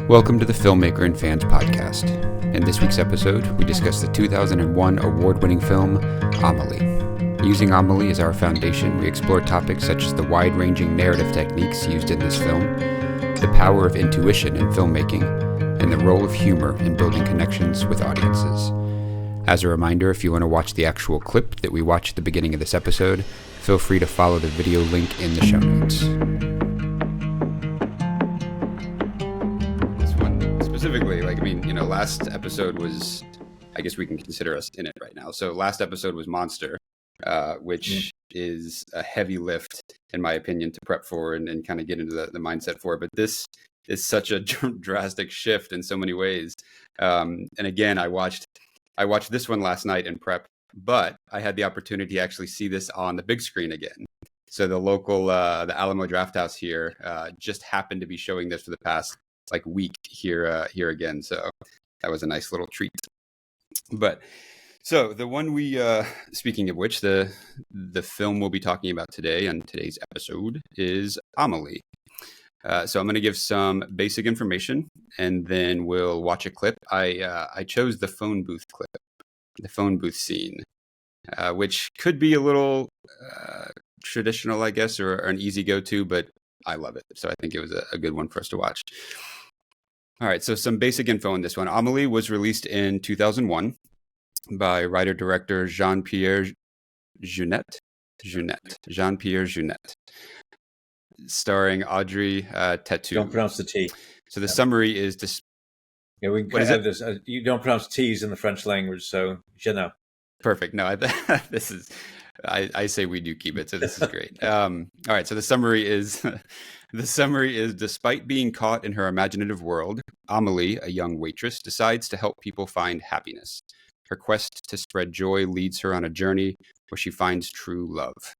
Welcome to the Filmmaker and Fans podcast. In this week's episode, we discuss the 2001 award-winning film, Amélie. Using Amélie as our foundation, we explore topics such as the wide-ranging narrative techniques used in this film, the power of intuition in filmmaking, and the role of humor in building connections with audiences. As a reminder, if you want to watch the actual clip that we watched at the beginning of this episode, feel free to follow the video link in the show notes. Specifically, last episode was, I guess we can consider us in it right now. So last episode was Monster, which is a heavy lift, in my opinion, to prep for and kind of get into the mindset for. But this is such a drastic shift in so many ways. And again, I watched this one last night in prep, but I had the opportunity to actually see this on the big screen again. So the local, the Alamo Drafthouse here, just happened to be showing this for the past week here again. So that was a nice little treat. But so the one we, speaking of which, the film we'll be talking about today on today's episode is Amélie. So I'm going to give some basic information and then we'll watch a clip. I chose the phone booth clip, the phone booth scene, which could be a little traditional, I guess, or an easy go-to, but I love it. So I think it was a good one for us to watch. All right, so some basic info on this one. Amélie was released in 2001 by writer-director Jean-Pierre Jeunet, starring Audrey Tautou. Don't pronounce the T. So the summary is Yeah, we can have this. You don't pronounce T's in the French language, so Jeunet. Perfect. No, this is. I say we do keep it, so this is great. All right, so the summary is despite being caught in her imaginative world, Amélie, a young waitress, decides to help people find happiness. Her quest to spread joy leads her on a journey where she finds true love.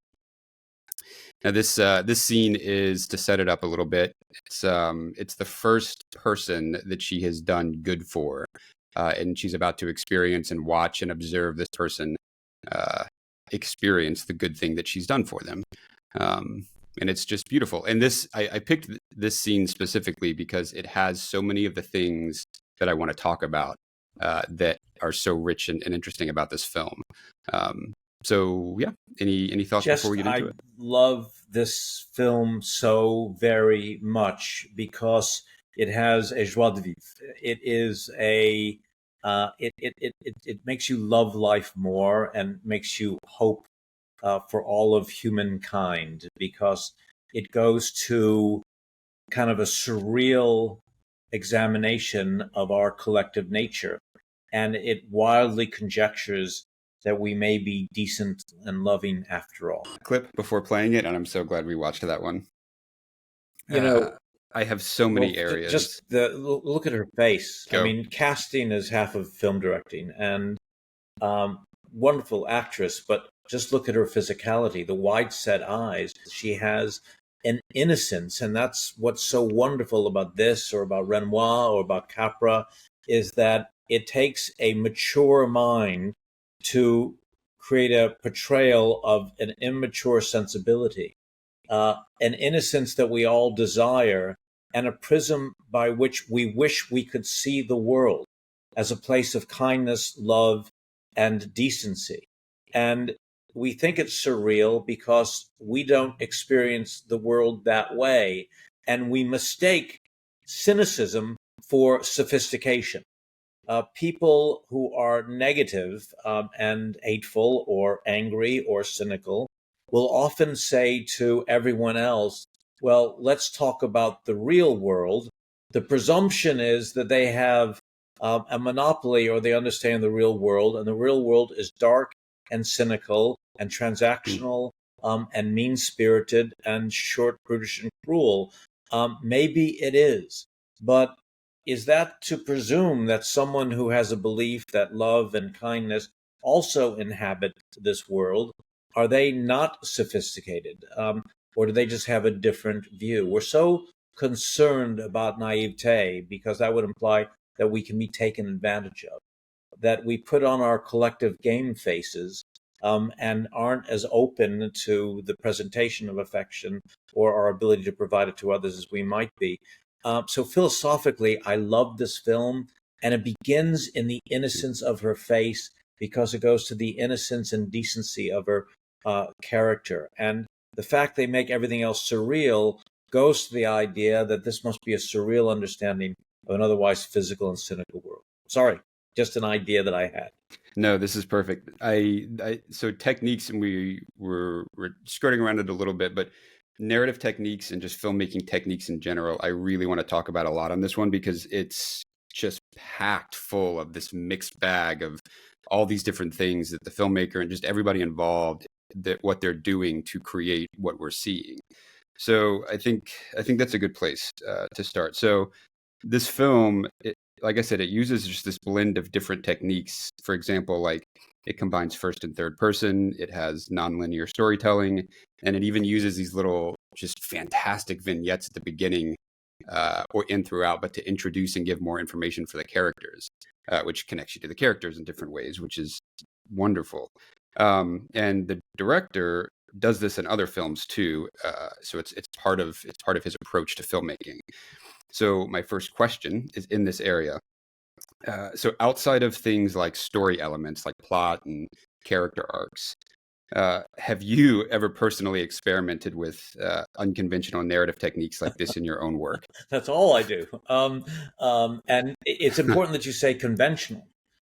Now, this scene is, to set it up a little bit, it's the first person that she has done good for, and she's about to experience and watch and observe this person experience the good thing that she's done for them. And it's just beautiful. And I picked this scene specifically because it has so many of the things that I want to talk about that are so rich and interesting about this film. So yeah, any thoughts before we get into it? I love this film so very much because it has a joie de vivre. It is it makes you love life more and makes you hope for all of humankind, because it goes to kind of a surreal examination of our collective nature, and it wildly conjectures that we may be decent and loving after all. Clip before playing it, and I'm so glad we watched that one. I have so many areas. Just look at her face. Go. I mean, casting is half of film directing, and wonderful actress, but just look at her physicality, the wide set eyes. She has an innocence, and that's what's so wonderful about this, or about Renoir, or about Capra, is that it takes a mature mind to create a portrayal of an immature sensibility, an innocence that we all desire, and a prism by which we wish we could see the world as a place of kindness, love, and decency. And we think it's surreal because we don't experience the world that way, and we mistake cynicism for sophistication. People who are negative and hateful or angry or cynical will often say to everyone else, well, let's talk about the real world. The presumption is that they have a monopoly, or they understand the real world, and the real world is dark and cynical and transactional and mean-spirited and short, brutish, and cruel. Maybe it is, but is that to presume that someone who has a belief that love and kindness also inhabit this world, are they not sophisticated? Or do they just have a different view? We're so concerned about naivete because that would imply that we can be taken advantage of, that we put on our collective game faces and aren't as open to the presentation of affection or our ability to provide it to others as we might be. So philosophically, I love this film, and it begins in the innocence of her face because it goes to the innocence and decency of her character. And the fact they make everything else surreal goes to the idea that this must be a surreal understanding of an otherwise physical and cynical world. Sorry, just an idea that I had. No, this is perfect. So techniques, and we're skirting around it a little bit, but narrative techniques and just filmmaking techniques in general, I really want to talk about a lot on this one because it's just packed full of this mixed bag of all these different things that the filmmaker and just everybody involved, that what they're doing to create what we're seeing. So I think that's a good place to start. So this film, like I said, it uses just this blend of different techniques. For example, like it combines first and third person, it has nonlinear storytelling, and it even uses these little just fantastic vignettes at the beginning or in throughout, but to introduce and give more information for the characters, which connects you to the characters in different ways, which is wonderful. And the director does this in other films too, so it's part of his approach to filmmaking. So my first question is in this area. So outside of things like story elements, like plot and character arcs, have you ever personally experimented with unconventional narrative techniques like this in your own work? That's all I do. And it's important that you say conventional,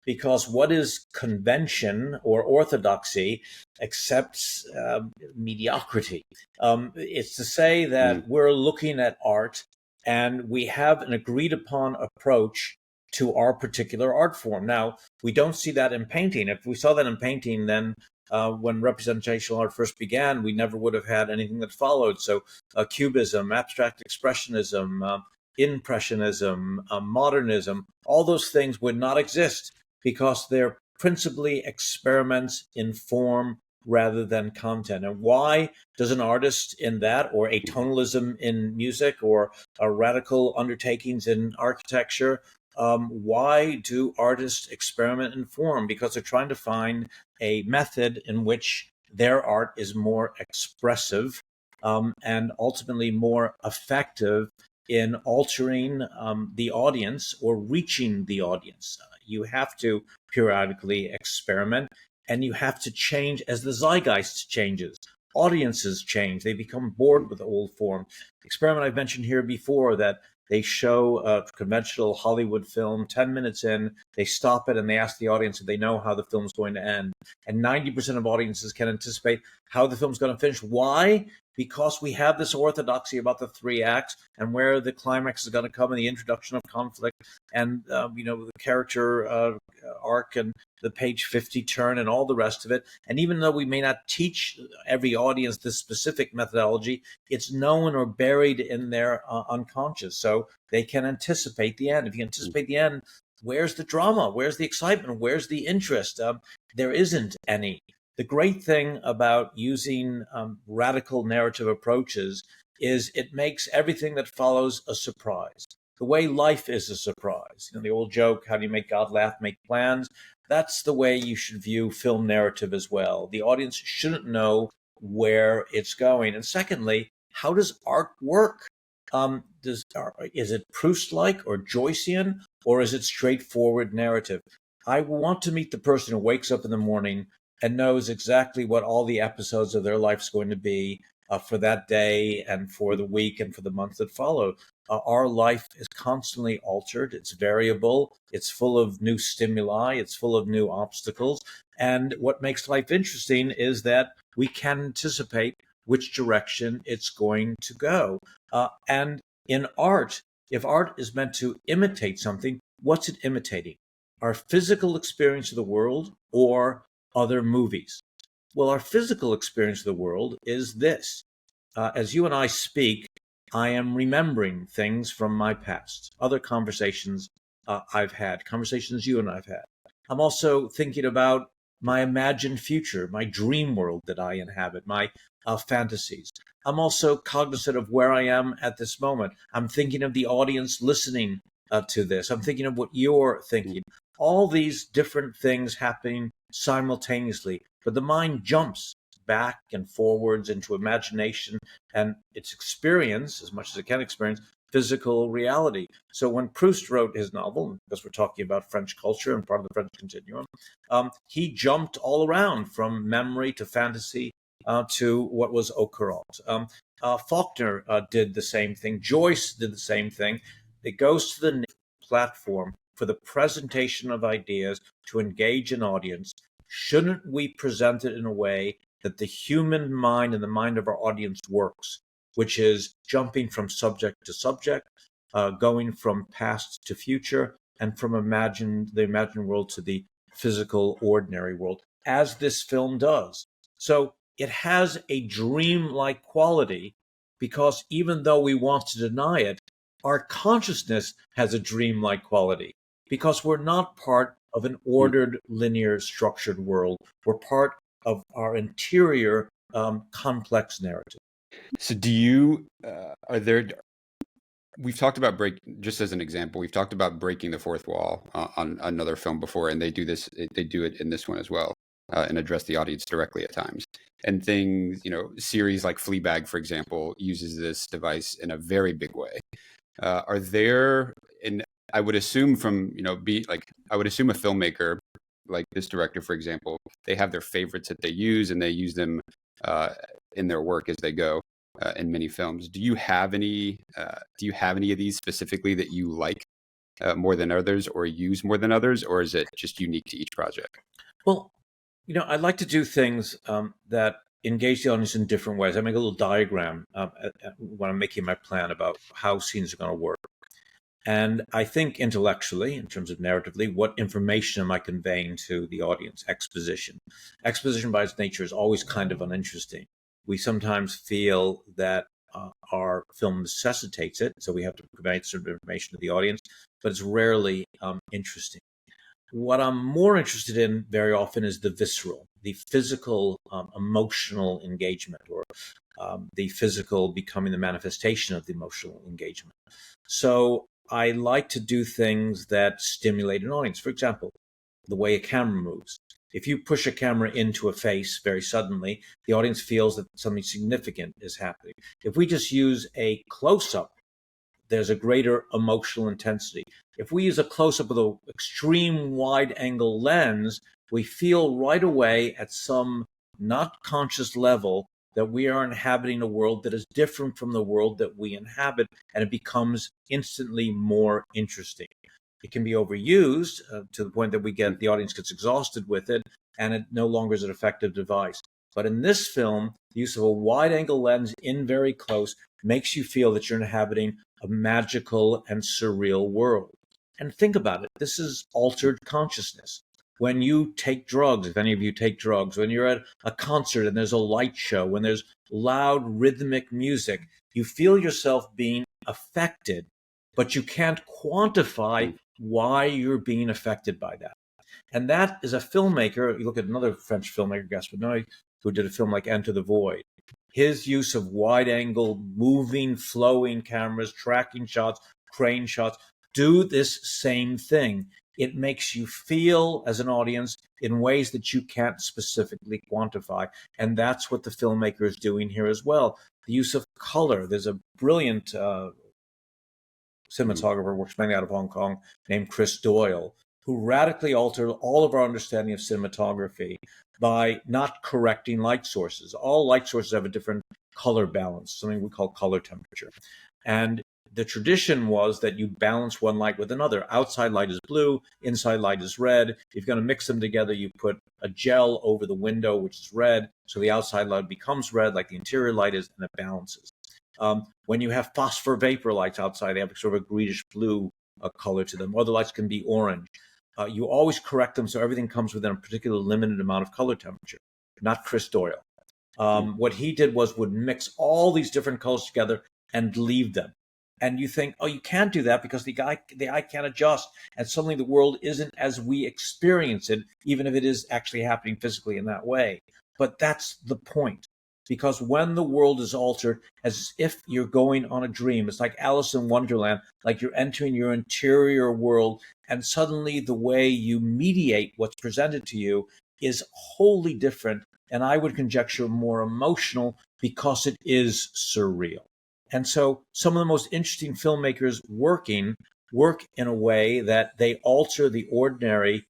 because what is convention or orthodoxy except mediocrity? It's to say that we're looking at art and we have an agreed upon approach to our particular art form. Now, we don't see that in painting. If we saw that in painting, then when representational art first began, we never would have had anything that followed. So cubism, abstract expressionism, impressionism, modernism, all those things would not exist because they're principally experiments in form rather than content. And why does an artist in that, or a tonalism in music, or radical undertakings in architecture, why do artists experiment in form? Because they're trying to find a method in which their art is more expressive and ultimately more effective in altering the audience or reaching the audience. You have to periodically experiment, and you have to change as the zeitgeist changes. Audiences change. They become bored with the old form. The experiment I've mentioned here before, that they show a conventional Hollywood film, 10 minutes in, they stop it and they ask the audience if they know how the film's going to end. And 90% of audiences can anticipate how the film's going to finish. Why? Because we have this orthodoxy about the three acts and where the climax is going to come, and the introduction of conflict, and the character arc, and the page 50 turn, and all the rest of it. And even though we may not teach every audience this specific methodology, it's known or buried in their unconscious, so they can anticipate the end. If you anticipate the end, where's the drama? Where's the excitement? Where's the interest? There isn't any. The great thing about using radical narrative approaches is it makes everything that follows a surprise. The way life is a surprise. The old joke, how do you make God laugh, make plans? That's the way you should view film narrative as well. The audience shouldn't know where it's going. And secondly, how does art work? Is it Proust-like or Joycean, or is it straightforward narrative? I want to meet the person who wakes up in the morning and knows exactly what all the episodes of their life is going to be for that day and for the week and for the month that follow. Our life is constantly altered. It's variable. It's full of new stimuli. It's full of new obstacles. And what makes life interesting is that we can anticipate which direction it's going to go. And in art, if art is meant to imitate something, what's it imitating? Our physical experience of the world or other movies? Well, our physical experience of the world is this. As you and I speak, I am remembering things from my past, other conversations I've had, conversations you and I've had. I'm also thinking about my imagined future, my dream world that I inhabit, my fantasies. I'm also cognizant of where I am at this moment. I'm thinking of the audience listening to this. I'm thinking of what you're thinking. All these different things happening simultaneously, but the mind jumps back and forwards into imagination and its experience, as much as it can experience, physical reality. So when Proust wrote his novel, because we're talking about French culture and part of the French continuum, he jumped all around from memory to fantasy to what was occurrent. Faulkner did the same thing. Joyce did the same thing. It goes to the platform for the presentation of ideas to engage an audience. Shouldn't we present it in a way that the human mind and the mind of our audience works, which is jumping from subject to subject, going from past to future, and from the imagined world to the physical, ordinary world, as this film does. So it has a dreamlike quality because even though we want to deny it, our consciousness has a dreamlike quality because we're not part of an ordered, linear, structured world. We're part of our interior, complex narrative. So do you, are there, we've talked about just as an example, we've talked about breaking the fourth wall on another film before, and they do it in this one as well, and address the audience directly at times. And things, series like Fleabag, for example, uses this device in a very big way. Are there, and I would assume I would assume a filmmaker like this director, for example, they have their favorites that they use, and they use them in their work as they go in many films. Do you have any of these specifically that you like more than others, or use more than others, or is it just unique to each project? Well, I like to do things that engage the audience in different ways. I make a little diagram when I'm making my plan about how scenes are going to work. And I think intellectually, in terms of narratively, what information am I conveying to the audience? Exposition. Exposition by its nature is always kind of uninteresting. We sometimes feel that our film necessitates it, so we have to convey certain information to the audience, but it's rarely interesting. What I'm more interested in very often is the visceral, the physical, emotional engagement, or the physical becoming the manifestation of the emotional engagement. So I like to do things that stimulate an audience. For example, the way a camera moves. If you push a camera into a face very suddenly, the audience feels that something significant is happening. If we just use a close-up, there's a greater emotional intensity. If we use a close-up with an extreme wide-angle lens, we feel right away at some not conscious level that we are inhabiting a world that is different from the world that we inhabit, and it becomes instantly more interesting. It can be overused to the point that the audience gets exhausted with it, and it no longer is an effective device. But in this film, the use of a wide-angle lens in very close makes you feel that you're inhabiting a magical and surreal world. And think about it. This is altered consciousness. When you take drugs, if any of you take drugs, when you're at a concert and there's a light show, when there's loud rhythmic music, you feel yourself being affected, but you can't quantify why you're being affected by that. And that is a filmmaker. You look at another French filmmaker, Gaspar Noé, who did a film like Enter the Void. His use of wide-angle, moving, flowing cameras, tracking shots, crane shots, do this same thing. It makes you feel as an audience in ways that you can't specifically quantify. And that's what the filmmaker is doing here as well. The use of color. There's a brilliant cinematographer works mainly out of Hong Kong named Chris Doyle, who radically altered all of our understanding of cinematography by not correcting light sources. All light sources have a different color balance, something we call color temperature. And the tradition was that you balance one light with another. Outside light is blue, inside light is red. If you're going to mix them together, you put a gel over the window, which is red, so the outside light becomes red like the interior light is, and it balances. When you have phosphor vapor lights outside, they have sort of a greenish blue color to them. Other lights can be orange. You always correct them so everything comes within a particular limited amount of color temperature, not Chris Doyle. What he did would mix all these different colors together and leave them. And you think, oh, you can't do that because the eye can't adjust. And suddenly the world isn't as we experience it, even if it is actually happening physically in that way. But that's the point. Because when the world is altered, as if you're going on a dream, it's like Alice in Wonderland, like you're entering your interior world, and suddenly the way you mediate what's presented to you is wholly different, and I would conjecture more emotional because it is surreal. And so some of the most interesting filmmakers work in a way that they alter the ordinary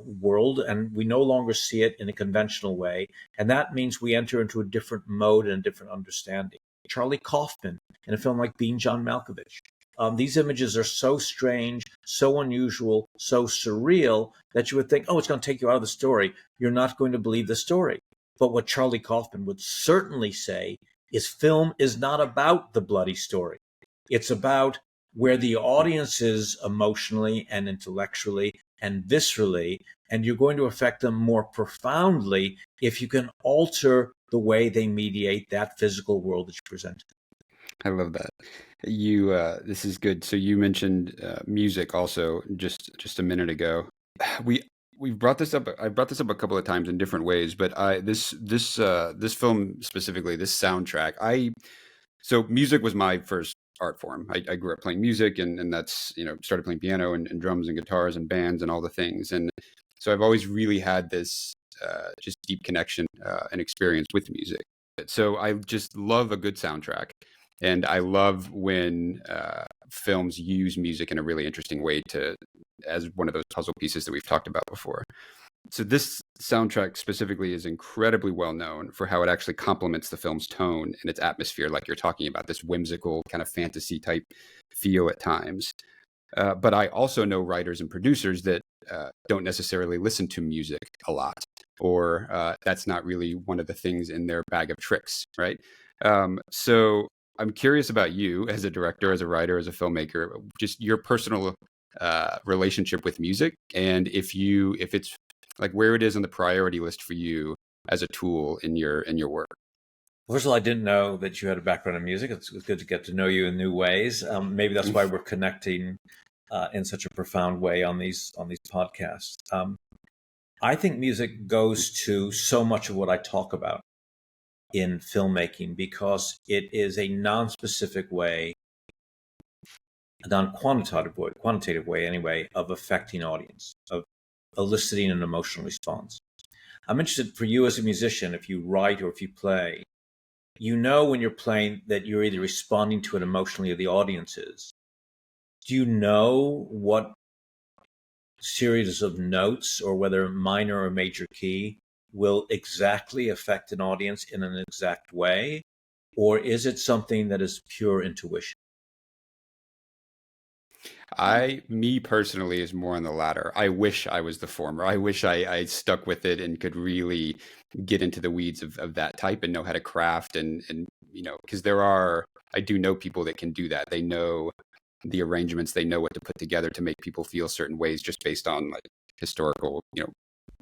world, and we no longer see it in a conventional way. And that means we enter into a different mode and a different understanding. Charlie Kaufman in a film like Being John Malkovich. These images are so strange, so unusual, so surreal that you would think, oh, it's going to take you out of the story. You're not going to believe the story. But what Charlie Kaufman would certainly say is film is not about the bloody story. It's about where the audience is emotionally and intellectually and viscerally, and you're going to affect them more profoundly if you can alter the way they mediate that physical world that you present. I love that. You this is good. So you mentioned music also just a minute ago. We've brought this up. I brought this up a couple of times in different ways, but this film specifically, this soundtrack. So music was my first art form. I grew up playing music, and that's, started playing piano and drums and guitars and bands and all the things. And so I've always really had this just deep connection and experience with music. So I just love a good soundtrack. And I love when films use music in a really interesting way as one of those puzzle pieces that we've talked about before. So this soundtrack specifically is incredibly well known for how it actually complements the film's tone and its atmosphere, like you're talking about, this whimsical kind of fantasy type feel at times. But I also know writers and producers that don't necessarily listen to music a lot, or that's not really one of the things in their bag of tricks, right? So I'm curious about you as a director, as a writer, as a filmmaker, just your personal relationship with music, and if it's like where it is on the priority list for you as a tool in your work. First of all, I didn't know that you had a background in music. It's good to get to know you in new ways. Maybe that's why we're connecting in such a profound way on these podcasts. I think music goes to so much of what I talk about in filmmaking because it is a non-specific way, a quantitative way anyway, of affecting audience, of eliciting an emotional response. I'm interested for you as a musician, if you write or if you play, when you're playing that you're either responding to it emotionally or the audience is. Do you know what series of notes, or whether minor or major key, will exactly affect an audience in an exact way? Or is it something that is pure intuition? Me personally is more on the latter. I wish I was the former. I wish I stuck with it and could really get into the weeds of that type and know how to craft and because I do know people that can do that. They know the arrangements, they know what to put together to make people feel certain ways just based on like historical,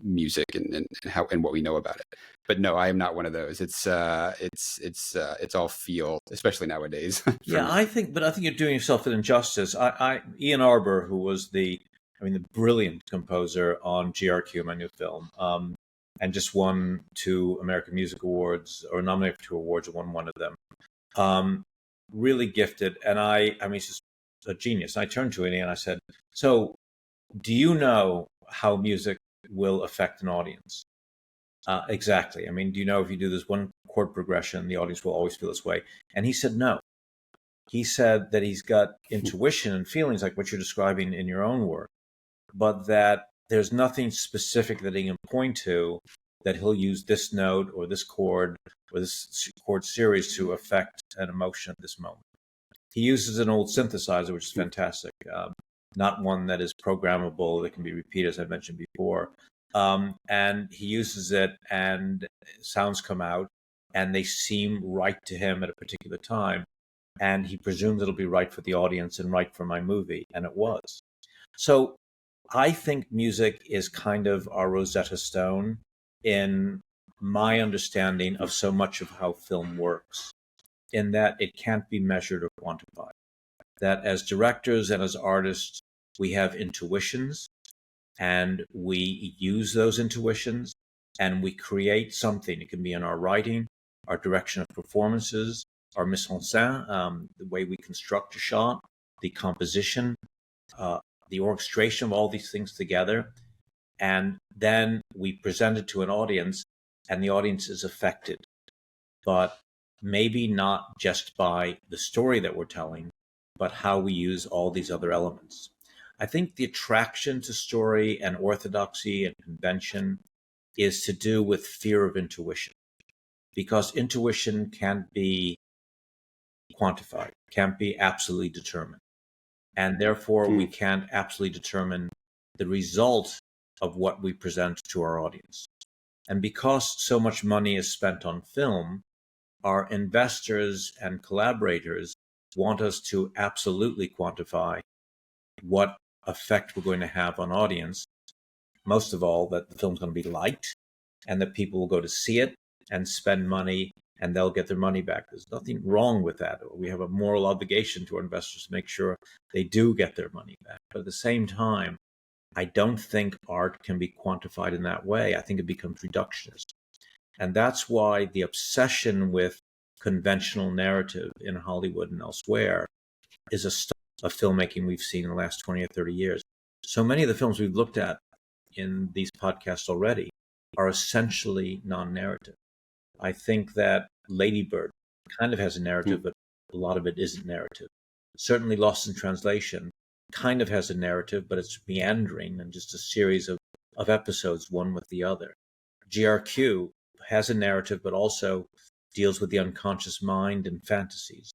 music and how and what we know about it. But no, I am not one of those. It's all feel, especially nowadays. Yeah, I think you're doing yourself an injustice. Ian Arbor, who was the brilliant composer on GRQ, my new film, and just won 2 American Music Awards, or nominated for 2 awards, and won one of them. Really gifted, and he's just a genius. I turned to Ian and I said, "So, do you know how music will affect an audience?" Exactly. Do you know if you do this one chord progression, the audience will always feel this way? And he said no. He said that he's got intuition and feelings like what you're describing in your own work, but that there's nothing specific that he can point to, that he'll use this note or this chord or this chord series to affect an emotion at this moment. He uses an old synthesizer, which is fantastic, not one that is programmable, that can be repeated, as I mentioned before. And he uses it, and sounds come out, and they seem right to him at a particular time. And he presumes it'll be right for the audience and right for my movie, and it was. So I think music is kind of our Rosetta Stone in my understanding of so much of how film works, in that it can't be measured or quantified. That as directors and as artists, we have intuitions, and we use those intuitions, and we create something. It can be in our writing, our direction of performances, our mise en scène, the way we construct a shot, the composition, the orchestration of all these things together. And then we present it to an audience, and the audience is affected. But maybe not just by the story that we're telling, but how we use all these other elements. I think the attraction to story and orthodoxy and convention is to do with fear of intuition, because intuition can't be quantified, can't be absolutely determined. And therefore, we can't absolutely determine the result of what we present to our audience. And because so much money is spent on film, our investors and collaborators want us to absolutely quantify what effect we're going to have on audience. Most of all, that the film's going to be liked and that people will go to see it and spend money and they'll get their money back. There's nothing wrong with that. We have a moral obligation to our investors to make sure they do get their money back. But at the same time, I don't think art can be quantified in that way. I think it becomes reductionist. And that's why the obsession with conventional narrative in Hollywood and elsewhere is a style of filmmaking we've seen in the last 20 or 30 years. So many of the films we've looked at in these podcasts already are essentially non-narrative. I think that Lady Bird kind of has a narrative, but a lot of it isn't narrative. Certainly Lost in Translation kind of has a narrative, but it's meandering and just a series of episodes, one with the other. GRQ has a narrative, but also deals with the unconscious mind and fantasies.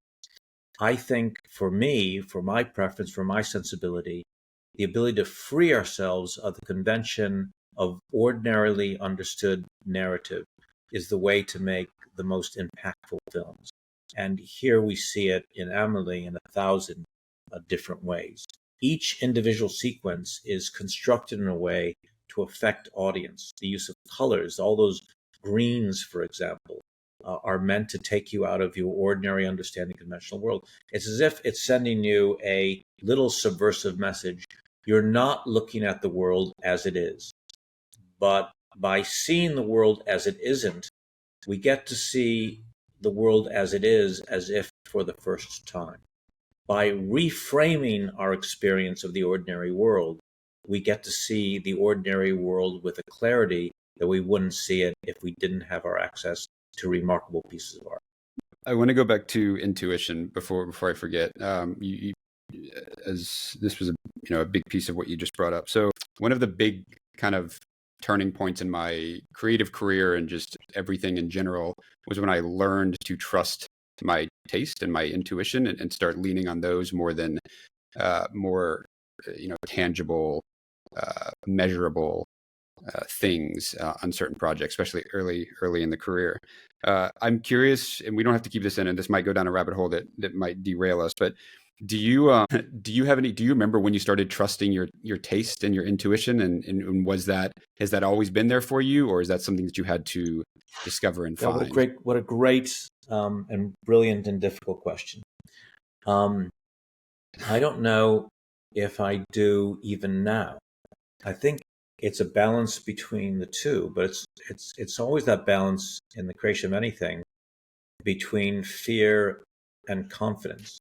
I think for me, for my preference, for my sensibility, the ability to free ourselves of the convention of ordinarily understood narrative is the way to make the most impactful films. And here we see it in Amélie in 1,000 different ways. Each individual sequence is constructed in a way to affect audience. The use of colors, all those greens, for example, are meant to take you out of your ordinary understanding conventional world. It's as if it's sending you a little subversive message. You're not looking at the world as it is, but by seeing the world as it isn't, we get to see the world as it is as if for the first time. By reframing our experience of the ordinary world, we get to see the ordinary world with a clarity that we wouldn't see it if we didn't have our access to remarkable pieces of art. I want to go back to intuition before I forget. As this was a big piece of what you just brought up. So one of the big kind of turning points in my creative career and just everything in general was when I learned to trust my taste and my intuition and start leaning on those more than more tangible, measurable things on certain projects, especially early in the career. I'm curious, and we don't have to keep this in, and this might go down a rabbit hole that might derail us, but do you remember when you started trusting your taste and your intuition, and has that always been there for you, or is that something that you had to discover and find? What a great and brilliant and difficult question. I don't know if I do even now. I think it's a balance between the two, but it's always that balance in the creation of anything between fear and confidence.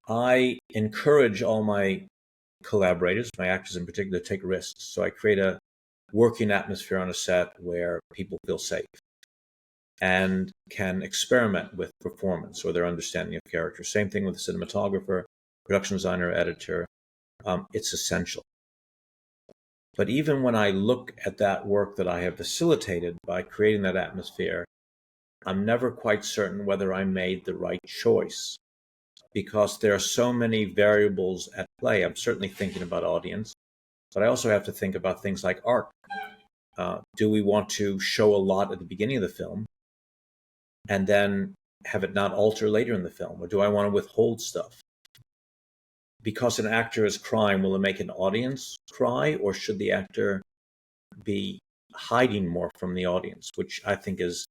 I encourage all my collaborators, my actors in particular, to take risks. So I create a working atmosphere on a set where people feel safe and can experiment with performance or their understanding of character. Same thing with the cinematographer, production designer, editor. It's essential. But even when I look at that work that I have facilitated by creating that atmosphere, I'm never quite certain whether I made the right choice, because there are so many variables at play. I'm certainly thinking about audience, but I also have to think about things like art. Do we want to show a lot at the beginning of the film and then have it not alter later in the film? Or do I want to withhold stuff? Because an actor is crying, will it make an audience cry, or should the actor be hiding more from the audience, which I think is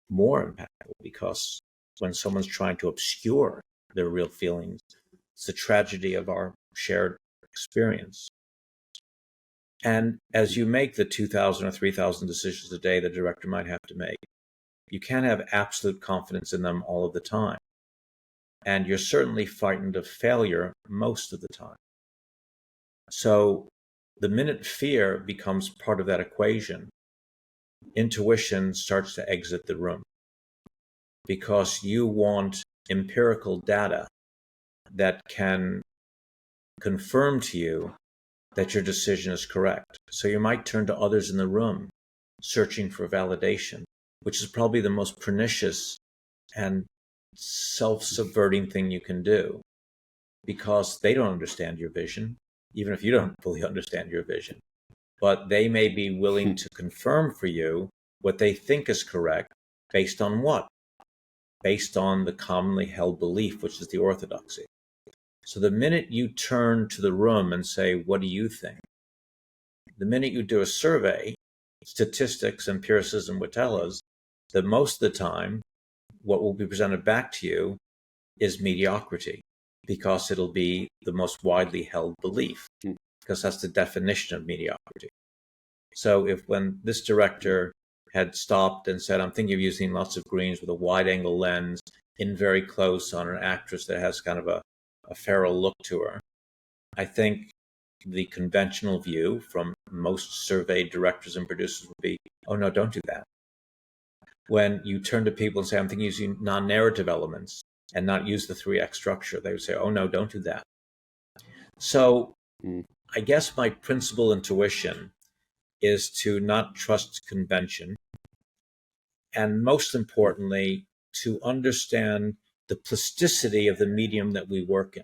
more impactful, because when someone's trying to obscure their real feelings, it's the tragedy of our shared experience. And as you make the 2,000 or 3,000 decisions a day the director might have to make, you can't have absolute confidence in them all of the time. And you're certainly frightened of failure most of the time. So the minute fear becomes part of that equation, intuition starts to exit the room. because you want empirical data that can confirm to you that your decision is correct. So you might turn to others in the room searching for validation, which is probably the most pernicious and self-subverting thing you can do, because they don't understand your vision, even if you don't fully understand your vision. But they may be willing to confirm for you what they think is correct based on what? Based on the commonly held belief, which is the orthodoxy. So the minute you turn to the room and say, what do you think? The minute you do a survey, statistics and empiricism would tell us that most of the time, what will be presented back to you is mediocrity, because it'll be the most widely held belief, because that's the definition of mediocrity. So if when this director had stopped and said, I'm thinking of using lots of greens with a wide angle lens in very close on an actress that has kind of a feral look to her, I think the conventional view from most surveyed directors and producers would be, oh no, don't do that. When you turn to people and say, I'm thinking using non-narrative elements and not use the 3x structure, they would say, oh no, don't do that. So I guess my principal intuition is to not trust convention, and most importantly, to understand the plasticity of the medium that we work in.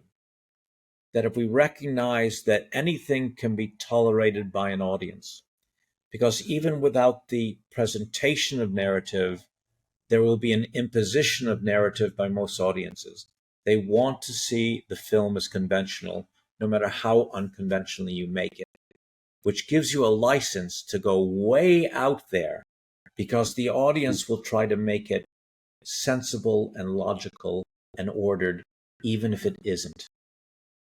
That if we recognize that anything can be tolerated by an audience, because even without the presentation of narrative, there will be an imposition of narrative by most audiences. They want to see the film as conventional, no matter how unconventionally you make it, which gives you a license to go way out there, because the audience will try to make it sensible and logical and ordered, even if it isn't.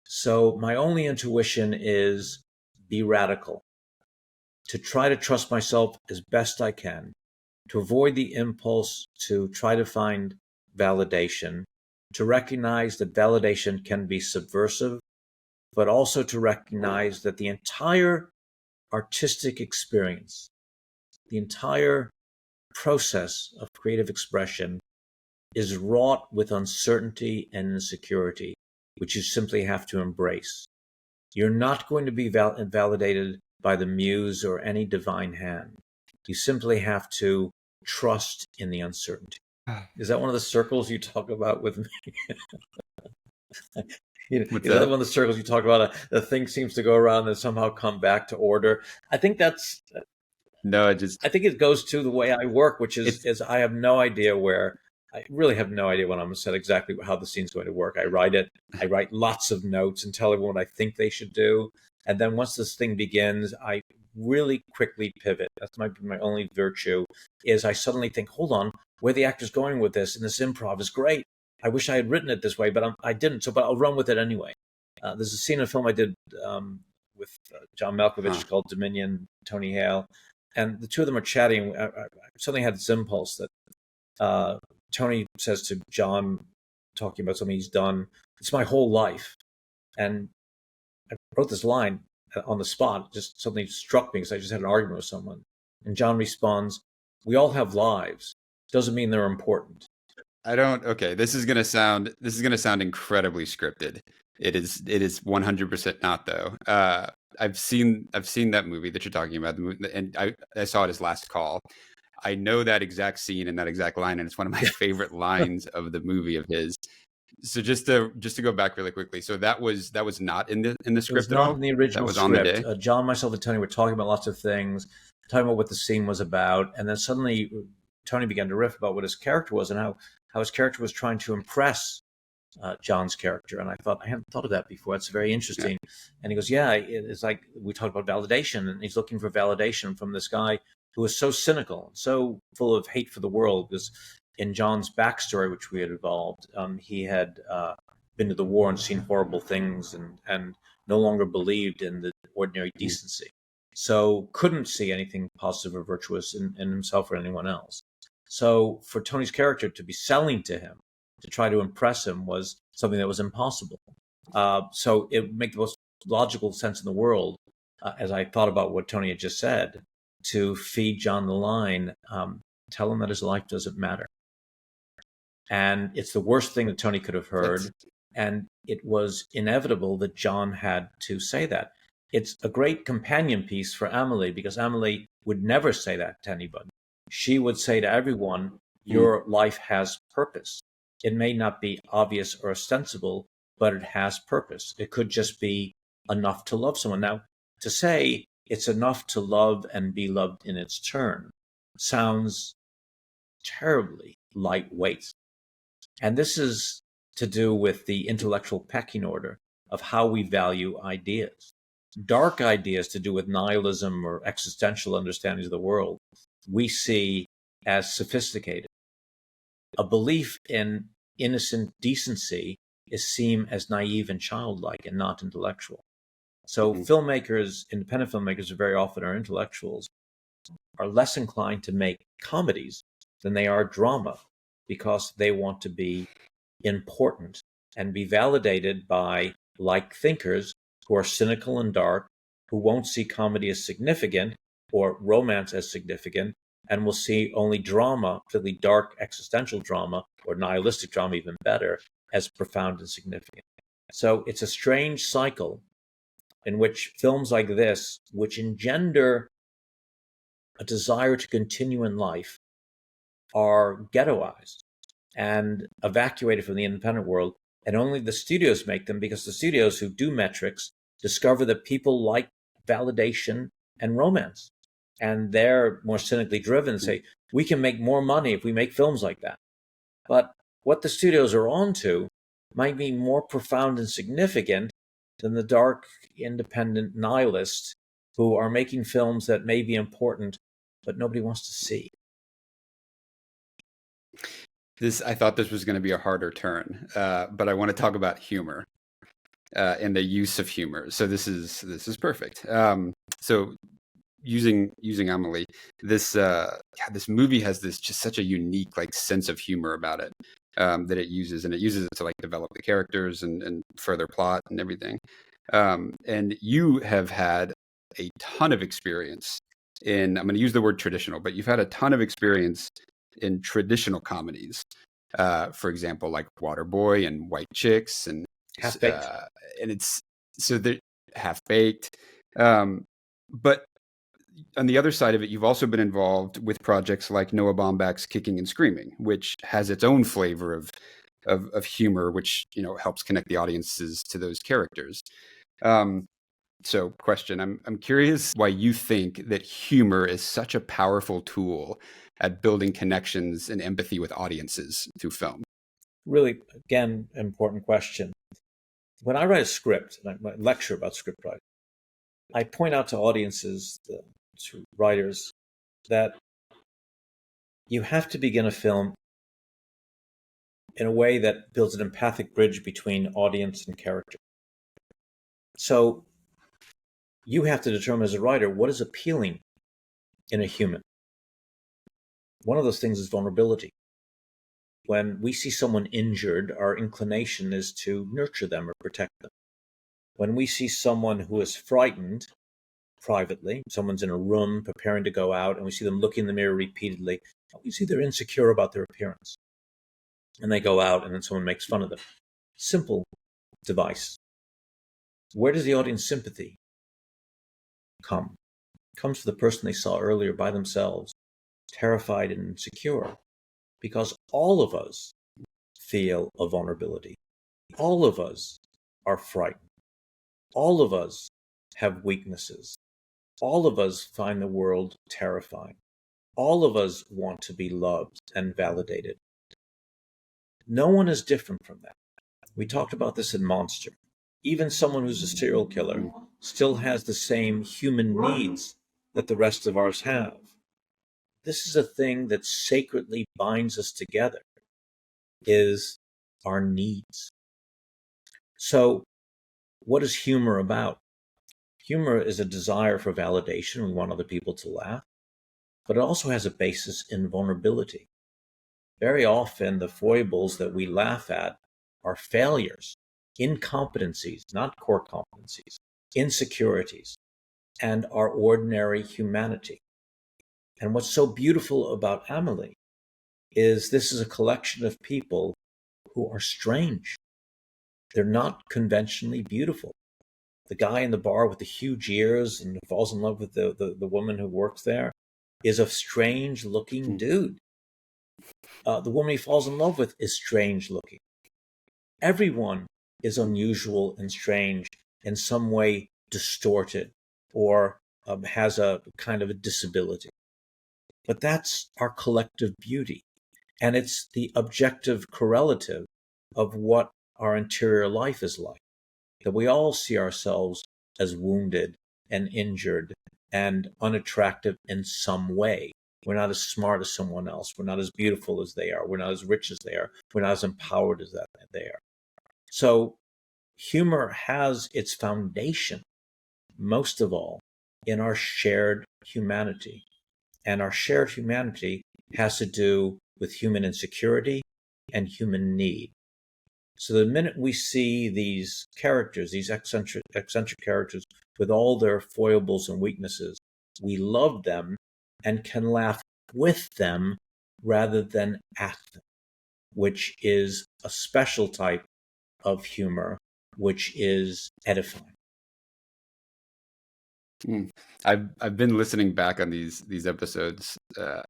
So my only intuition is be radical, to try to trust myself as best I can, to avoid the impulse to try to find validation, to recognize that validation can be subversive, but also to recognize that the entire artistic experience, the entire process of creative expression is wrought with uncertainty and insecurity, which you simply have to embrace. You're not going to be validated by the muse or any divine hand. You simply have to trust in the uncertainty. Is that one of the circles you talk about with me? One of the circles you talk about, the thing seems to go around and somehow come back to order. I think that's... No, I think it goes to the way I work, which is I have no idea where... I really have no idea when I'm going to set exactly how the scene's going to work. I write lots of notes and tell everyone what I think they should do. And then once this thing begins, I really quickly pivot. That's my only virtue, is I suddenly think, hold on, where the actor's going with this, and this improv is great. I wish I had written it this way, but I didn't. But I'll run with it anyway. There's a scene in a film I did with John Malkovich called Dominion, Tony Hale, and the two of them are chatting. I suddenly had this impulse that Tony says to John, talking about something he's done, it's my whole life. And I wrote this line on the spot, just something struck me because I just had an argument with someone. And John responds, we all have lives. Doesn't mean they're important. Okay, this is gonna sound incredibly scripted. It is 100% not, though. I've seen that movie that you're talking about, and I saw it as Last Call. I know that exact scene and that exact line, and it's one of my favorite lines of the movie of his. So just to go back really quickly, so that was not in the script. It was not in the original script. On the day. John, myself, and Tony were talking about lots of things, talking about what the scene was about, and then suddenly Tony began to riff about what his character was and how his character was trying to impress John's character. And I thought, I hadn't thought of that before. That's very interesting. Yeah. And he goes, yeah, it's like we talked about validation, and he's looking for validation from this guy who was so cynical, so full of hate for the world, because in John's backstory, which we had evolved, he had been to the war and seen horrible things, and no longer believed in the ordinary decency. So couldn't see anything positive or virtuous in himself or anyone else. So for Tony's character to be selling to him, to try to impress him, was something that was impossible. So it would make the most logical sense in the world, as I thought about what Tony had just said, to feed John the line, tell him that his life doesn't matter. And it's the worst thing that Tony could have heard. And it was inevitable that John had to say that. It's a great companion piece for Amélie, because Amélie would never say that to anybody. She would say to everyone, your life has purpose. It may not be obvious or ostensible, but it has purpose. It could just be enough to love someone. Now, to say it's enough to love and be loved in its turn sounds terribly lightweight. And this is to do with the intellectual pecking order of how we value ideas. Dark ideas to do with nihilism or existential understandings of the world, we see as sophisticated. A belief in innocent decency is seen as naive and childlike and not intellectual. So filmmakers, independent filmmakers who very often are intellectuals, are less inclined to make comedies than they are drama, because they want to be important and be validated by like thinkers who are cynical and dark, who won't see comedy as significant or romance as significant, and will see only drama, particularly dark existential drama or nihilistic drama, even better, as profound and significant. So it's a strange cycle in which films like this, which engender a desire to continue in life, are ghettoized and evacuated from the independent world, and only the studios make them, because the studios who do metrics discover that people like validation and romance, and they're more cynically driven and say, we can make more money if we make films like that. But what the studios are onto might be more profound and significant than the dark, independent nihilists who are making films that may be important, but nobody wants to see. I thought this was going to be a harder turn, but I want to talk about humor and the use of humor. So this is perfect. So using Amélie, this movie has this just such a unique like sense of humor about it that it uses it to like develop the characters and further plot and everything. And you have had a ton of experience in, I'm going to use the word traditional, but you've had a ton of experience in traditional comedies, for example, like Waterboy and White Chicks and Half-Baked. And it's so they're Half-Baked. But on the other side of it, you've also been involved with projects like Noah Baumbach's Kicking and Screaming, which has its own flavor of humor, which helps connect the audiences to those characters. So question, I'm curious why you think that humor is such a powerful tool at building connections and empathy with audiences through film. Really, again, important question. When I write a script, and I lecture about script writing, I point out to audiences, to writers, that you have to begin a film in a way that builds an empathic bridge between audience and character. So you have to determine as a writer what is appealing in a human. One of those things is vulnerability. When we see someone injured, our inclination is to nurture them or protect them. When we see someone who is frightened privately, someone's in a room preparing to go out, and we see them look in the mirror repeatedly, we see they're insecure about their appearance. And they go out, and then someone makes fun of them. Simple device. Where does the audience sympathy come? It comes to the person they saw earlier by themselves, terrified and insecure, because all of us feel a vulnerability. All of us are frightened. All of us have weaknesses. All of us find the world terrifying. All of us want to be loved and validated. No one is different from that. We talked about this in Monster. Even someone who's a serial killer still has the same human needs that the rest of us have. This is a thing that sacredly binds us together, is our needs. So what is humor about? Humor is a desire for validation. We want other people to laugh. But it also has a basis in vulnerability. Very often, the foibles that we laugh at are failures, incompetencies, not core competencies, insecurities, and our ordinary humanity. And what's so beautiful about Amélie is this is a collection of people who are strange. They're not conventionally beautiful. The guy in the bar with the huge ears and who falls in love with the woman who works there is a strange looking dude. The woman he falls in love with is strange looking. Everyone is unusual and strange, in some way distorted, or has a kind of a disability. But that's our collective beauty. And it's the objective correlative of what our interior life is like. That we all see ourselves as wounded and injured and unattractive in some way. We're not as smart as someone else. We're not as beautiful as they are. We're not as rich as they are. We're not as empowered as they are. So humor has its foundation, most of all, in our shared humanity. And our shared humanity has to do with human insecurity and human need. So the minute we see these characters, these eccentric characters with all their foibles and weaknesses, we love them and can laugh with them rather than at them, which is a special type of humor, which is edifying. I've been listening back on these episodes,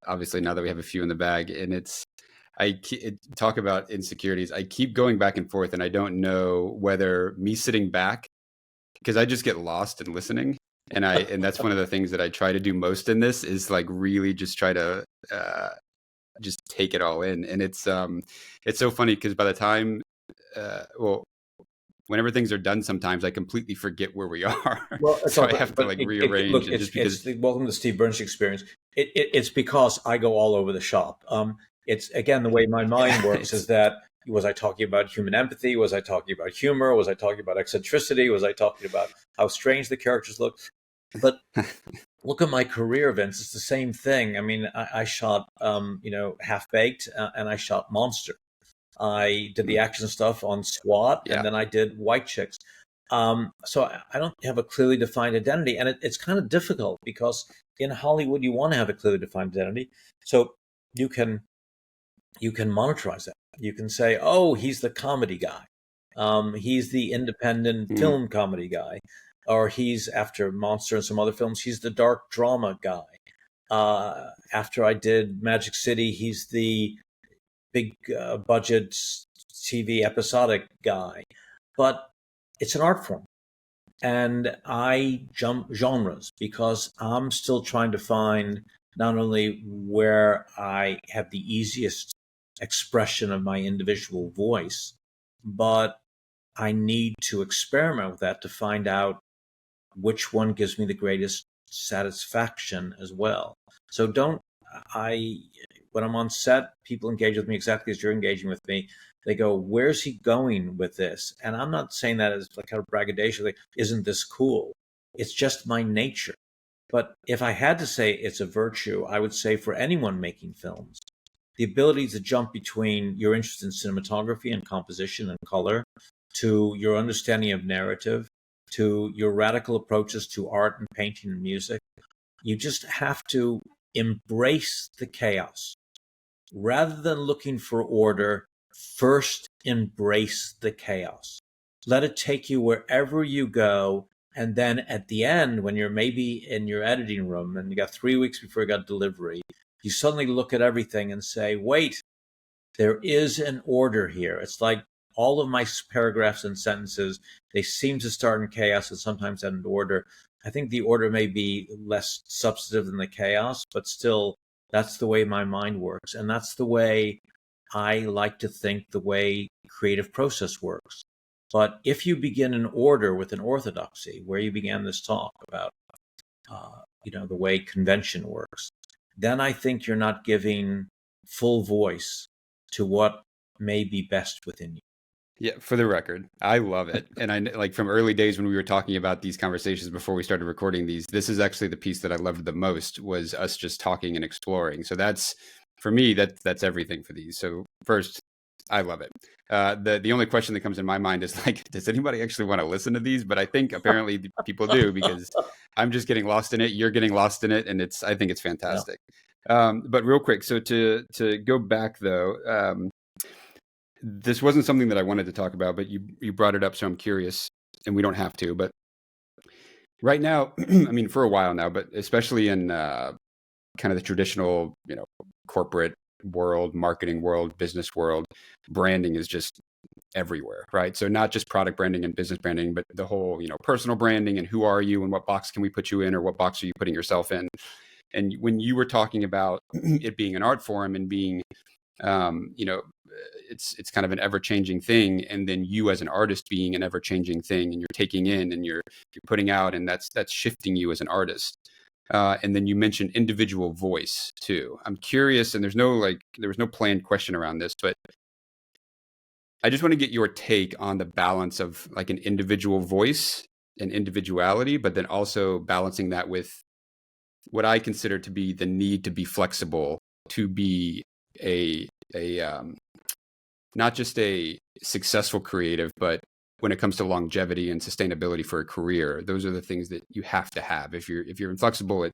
obviously now that we have a few in the bag, and talk about insecurities. I keep going back and forth, and I don't know whether me sitting back, because I just get lost in listening, and that's one of the things that I try to do most in this, is like really just try to just take it all in. And it's so funny because by the time whenever things are done, sometimes I completely forget where we are. Well, so I have to rearrange. It's welcome to the Steve Bernstein experience. It's because I go all over the shop. It's, again, the way my mind works is that, was I talking about human empathy? Was I talking about humor? Was I talking about eccentricity? Was I talking about how strange the characters look? But look at my career, Vince. It's the same thing. I mean, I shot, Half Baked, and I shot Monster. I did the action stuff on SWAT, and then I did White Chicks. So I don't have a clearly defined identity, and it's kind of difficult because in Hollywood you want to have a clearly defined identity. So you can monetize that. You can say, oh, he's the comedy guy. He's the independent film comedy guy. Or he's, after Monster and some other films, he's the dark drama guy. After I did Magic City, he's the big budget TV episodic guy. But it's an art form. And I jump genres because I'm still trying to find not only where I have the easiest expression of my individual voice, but I need to experiment with that to find out which one gives me the greatest satisfaction as well. So when I'm on set, people engage with me exactly as you're engaging with me. They go, where's he going with this? And I'm not saying that as like kind of braggadocio, like, isn't this cool? It's just my nature. But if I had to say it's a virtue, I would say for anyone making films, the ability to jump between your interest in cinematography and composition and color to your understanding of narrative, to your radical approaches to art and painting and music, you just have to embrace the chaos. Rather than looking for order, first embrace the chaos. Let it take you wherever you go. And then at the end, when you're maybe in your editing room and you got 3 weeks before you got delivery, you suddenly look at everything and say, wait, there is an order here. It's like all of my paragraphs and sentences, they seem to start in chaos and sometimes end in order. I think the order may be less substantive than the chaos, but still, that's the way my mind works. And that's the way I like to think the way creative process works. But if you begin in order with an orthodoxy, where you began this talk about, the way convention works, then I think you're not giving full voice to what may be best within you. Yeah, for the record, I love it. And I like from early days when we were talking about these conversations before we started recording these, this is actually the piece that I loved the most, was us just talking and exploring. So that's, for me, that's everything for these. So first, I love it. The only question that comes in my mind is like, does anybody actually want to listen to these? But I think apparently people do, because I'm just getting lost in it. You're getting lost in it. And I think it's fantastic. But real quick, so to go back though, this wasn't something that I wanted to talk about, but you brought it up, so I'm curious, and we don't have to. But right now, I mean, for a while now, but especially in kind of the traditional, corporate world, marketing world, business world, branding is just everywhere, right? So not just product branding and business branding, but the whole, personal branding and who are you and what box can we put you in, or what box are you putting yourself in? And when you were talking about it being an art form and being, it's kind of an ever-changing thing, and then you as an artist being an ever-changing thing, and you're taking in and you're putting out, and that's shifting you as an artist. And then you mentioned individual voice too. I'm curious, and there was no planned question around this, but I just want to get your take on the balance of like an individual voice and individuality, but then also balancing that with what I consider to be the need to be flexible, to be a not just a successful creative, but when it comes to longevity and sustainability for a career, those are the things that you have to have. If you're inflexible,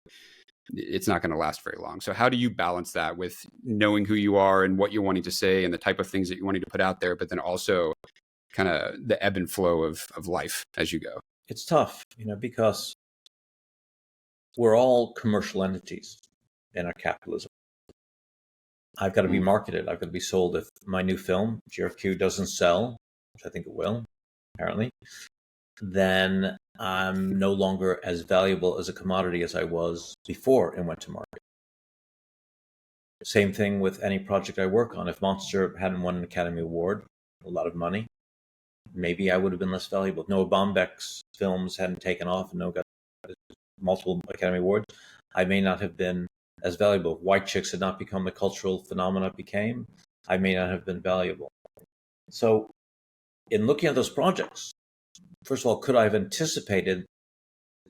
it's not going to last very long. So how do you balance that with knowing who you are and what you're wanting to say and the type of things that you're wanting to put out there, but then also kind of the ebb and flow of life as you go? It's tough, because we're all commercial entities in our capitalism. I've got to be marketed. I've got to be sold. If my new film, GRQ, doesn't sell, which I think it will, apparently, then I'm no longer as valuable as a commodity as I was before it went to market. Same thing with any project I work on. If Monster hadn't won an Academy Award, a lot of money, maybe I would have been less valuable. If Noah Baumbach's films hadn't taken off and Noah got multiple Academy Awards, I may not have been as valuable. If White Chicks had not become the cultural phenomena it became, I may not have been valuable. So in looking at those projects, first of all, could I have anticipated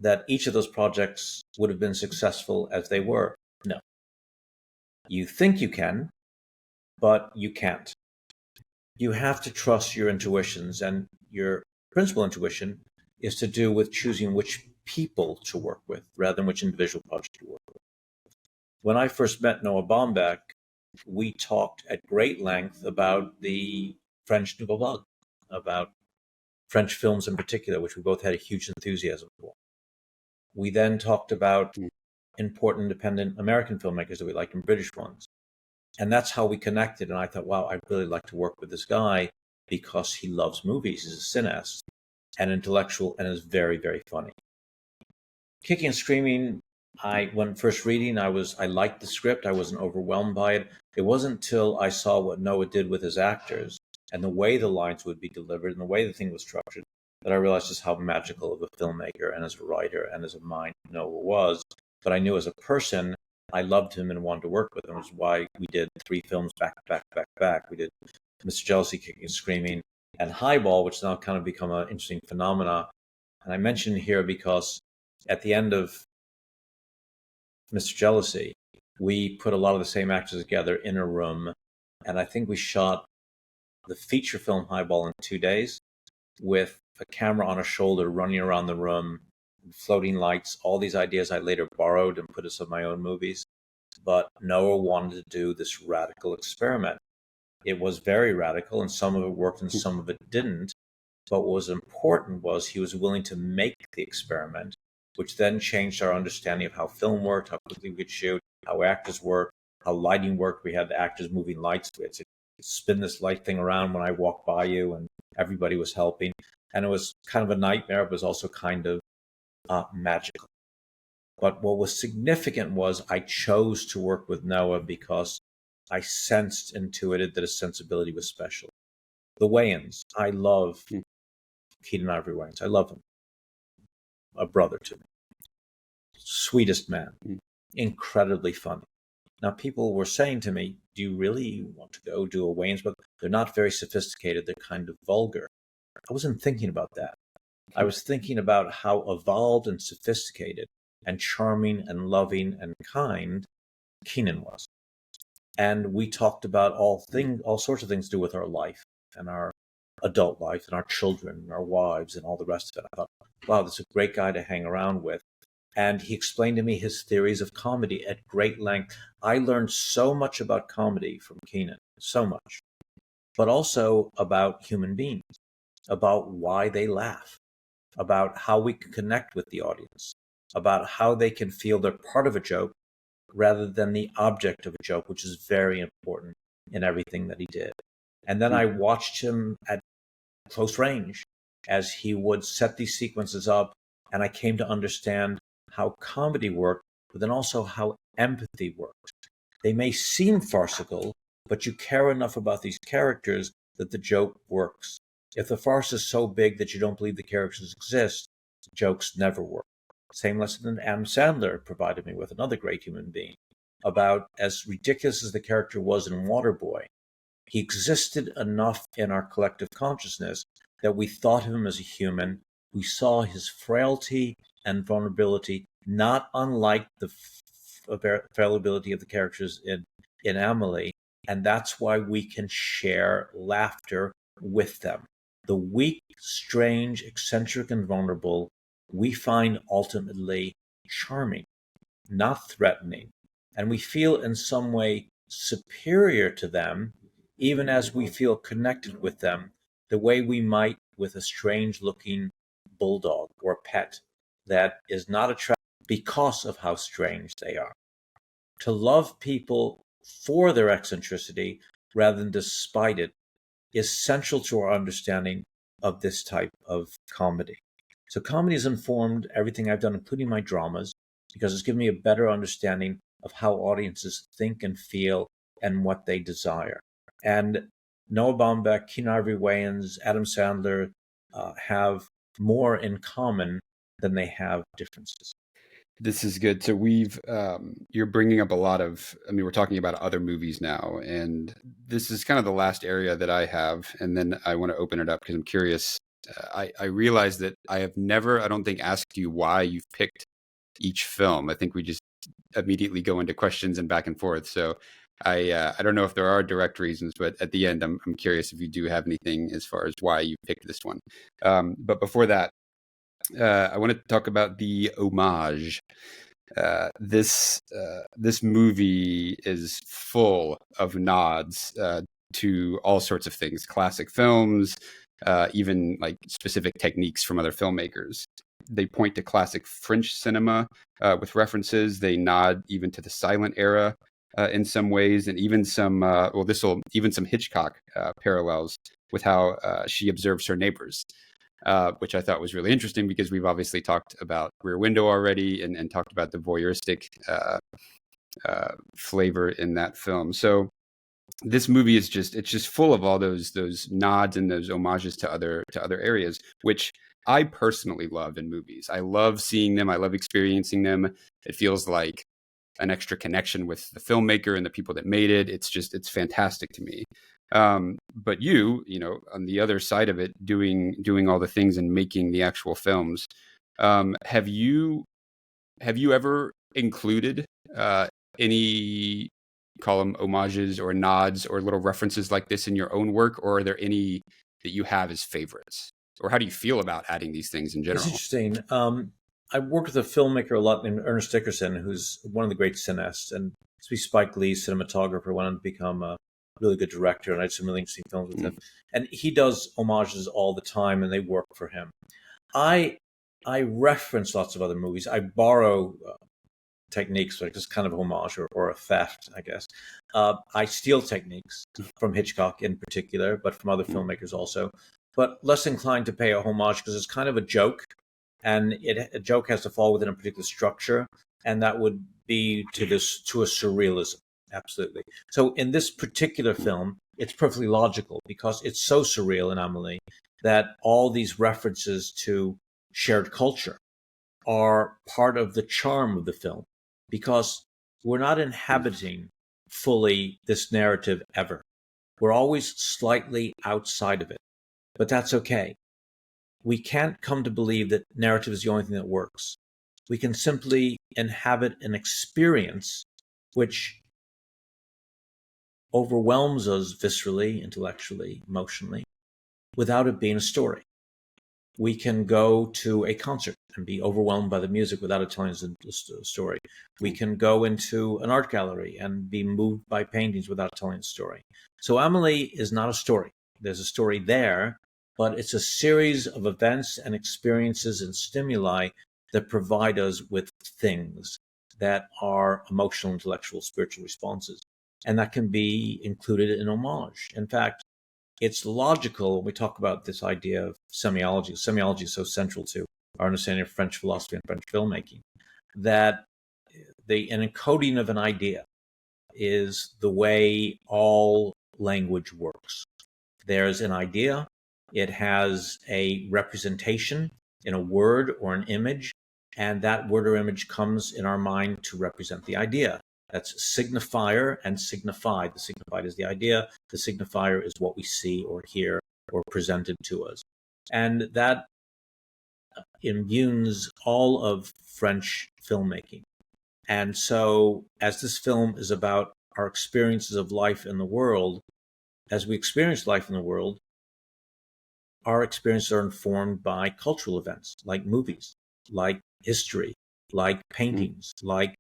that each of those projects would have been successful as they were? No. You think you can, but you can't. You have to trust your intuitions, and your principal intuition is to do with choosing which people to work with rather than which individual project to work with. When I first met Noah Baumbach, we talked at great length about the French Nouvelle Vague, about French films in particular, which we both had a huge enthusiasm for. We then talked about important independent American filmmakers that we liked and British ones. And that's how we connected. And I thought, wow, I'd really like to work with this guy because he loves movies. He's a cineast and intellectual and is very, very funny. Kicking and Screaming, when first reading, I liked the script. I wasn't overwhelmed by it. It wasn't until I saw what Noah did with his actors and the way the lines would be delivered and the way the thing was structured that I realized just how magical of a filmmaker and as a writer and as a mind Noah was. But I knew as a person, I loved him and wanted to work with him, which is why we did 3 films back to back. We did Mr. Jealousy, Kicking and Screaming, and Highball, which has now kind of become an interesting phenomena. And I mention here because at the end of Mr. Jealousy, we put a lot of the same actors together in a room, and I think we shot the feature film Highball in 2 days with a camera on a shoulder running around the room, floating lights, all these ideas I later borrowed and put as some of my own movies. But Noah wanted to do this radical experiment. It was very radical, and some of it worked and some of it didn't. But what was important was he was willing to make the experiment, which then changed our understanding of how film worked, how quickly we could shoot, how actors worked, how lighting worked. We had the actors moving lights. We had to spin this light thing around when I walked by you, and everybody was helping. And it was kind of a nightmare, but it was also kind of magical. But what was significant was I chose to work with Noah because I sensed, intuited that his sensibility was special. The Wayans, I love Keaton Ivory Wayans. I love him. A brother to me. Sweetest man. Incredibly funny. Now, people were saying to me, do you really want to go do a Wayans book? They're not very sophisticated. They're kind of vulgar. I wasn't thinking about that. I was thinking about how evolved and sophisticated and charming and loving and kind Keenan was. And we talked about all sorts of things to do with our life and our adult life and our children and our wives and all the rest of it. I thought, wow, this is a great guy to hang around with. And he explained to me his theories of comedy at great length. I learned so much about comedy from Keenan, so much, but also about human beings, about why they laugh, about how we can connect with the audience, about how they can feel they're part of a joke rather than the object of a joke, which is very important in everything that he did. And then I watched him at close range as he would set these sequences up, and I came to understand how comedy worked, but then also how empathy worked. They may seem farcical, but you care enough about these characters that the joke works. If the farce is so big that you don't believe the characters exist, jokes never work. Same lesson that Adam Sandler provided me with, another great human being, about as ridiculous as the character was in Waterboy, he existed enough in our collective consciousness that we thought of him as a human. We saw his frailty and vulnerability, not unlike the frailty of the characters in Amélie, and that's why we can share laughter with them. The weak, strange, eccentric, and vulnerable we find ultimately charming, not threatening, and we feel in some way superior to them, even as we feel connected with them, the way we might with a strange-looking bulldog or pet that is not attractive because of how strange they are. To love people for their eccentricity rather than despite it is central to our understanding of this type of comedy. So comedy has informed everything I've done, including my dramas, because it's given me a better understanding of how audiences think and feel and what they desire. And Noah Baumbach, Keenan Ivory Wayans, Adam Sandler have more in common than they have differences. This is good. So you're bringing up a lot of, I mean, we're talking about other movies now, and this is kind of the last area that I have. And then I want to open it up because I'm curious. I realize that I have never, I don't think, asked you why you've picked each film. I think we just immediately go into questions and back and forth. So I don't know if there are direct reasons, but at the end, I'm curious if you do have anything as far as why you picked this one. But before that, I want to talk about the homage. This movie is full of nods to all sorts of things, classic films, even like specific techniques from other filmmakers. They point to classic French cinema with references. They nod even to the silent era in some ways, and even some even some Hitchcock parallels with how she observes her neighbors. Which I thought was really interesting because we've obviously talked about Rear Window already and talked about the voyeuristic flavor in that film. So this movie is just full of all those nods and those homages to other areas, which I personally love in movies. I love seeing them. I love experiencing them. It feels like an extra connection with the filmmaker and the people that made it. It's fantastic to me. But you know, on the other side of it, doing all the things and making the actual films, have you ever included any, call them homages or nods or little references like this in your own work, or are there any that you have as favorites, or how do you feel about adding these things in general? It's interesting. I worked with a filmmaker a lot named Ernest Dickerson, who's one of the great cineasts, and to be Spike Lee's cinematographer, went on to become a really good director, and I did some really interesting films with him. And he does homages all the time, and they work for him. I reference lots of other movies. I borrow techniques, like this kind of homage or a theft, I guess. I steal techniques from Hitchcock in particular, but from other filmmakers also. But less inclined to pay a homage because it's kind of a joke, and a joke has to fall within a particular structure, and that would be to a surrealism. Absolutely. So in this particular film, it's perfectly logical because it's so surreal in Amélie that all these references to shared culture are part of the charm of the film, because we're not inhabiting fully this narrative ever. We're always slightly outside of it, but that's okay. We can't come to believe that narrative is the only thing that works. We can simply inhabit an experience which overwhelms us viscerally, intellectually, emotionally, without it being a story. We can go to a concert and be overwhelmed by the music without it telling us a story. We can go into an art gallery and be moved by paintings without telling a story. So Amélie is not a story. There's a story there, but it's a series of events and experiences and stimuli that provide us with things that are emotional, intellectual, spiritual responses. And that can be included in homage. In fact, it's logical when we talk about this idea of semiology. Semiology is so central to our understanding of French philosophy and French filmmaking, that an encoding of an idea is the way all language works. There's an idea, it has a representation in a word or an image, and that word or image comes in our mind to represent the idea. That's signifier and signified. The signified is the idea. The signifier is what we see or hear or presented to us. And that imbues all of French filmmaking. And so as this film is about our experiences of life in the world, as we experience life in the world, our experiences are informed by cultural events like movies, like history, like paintings, like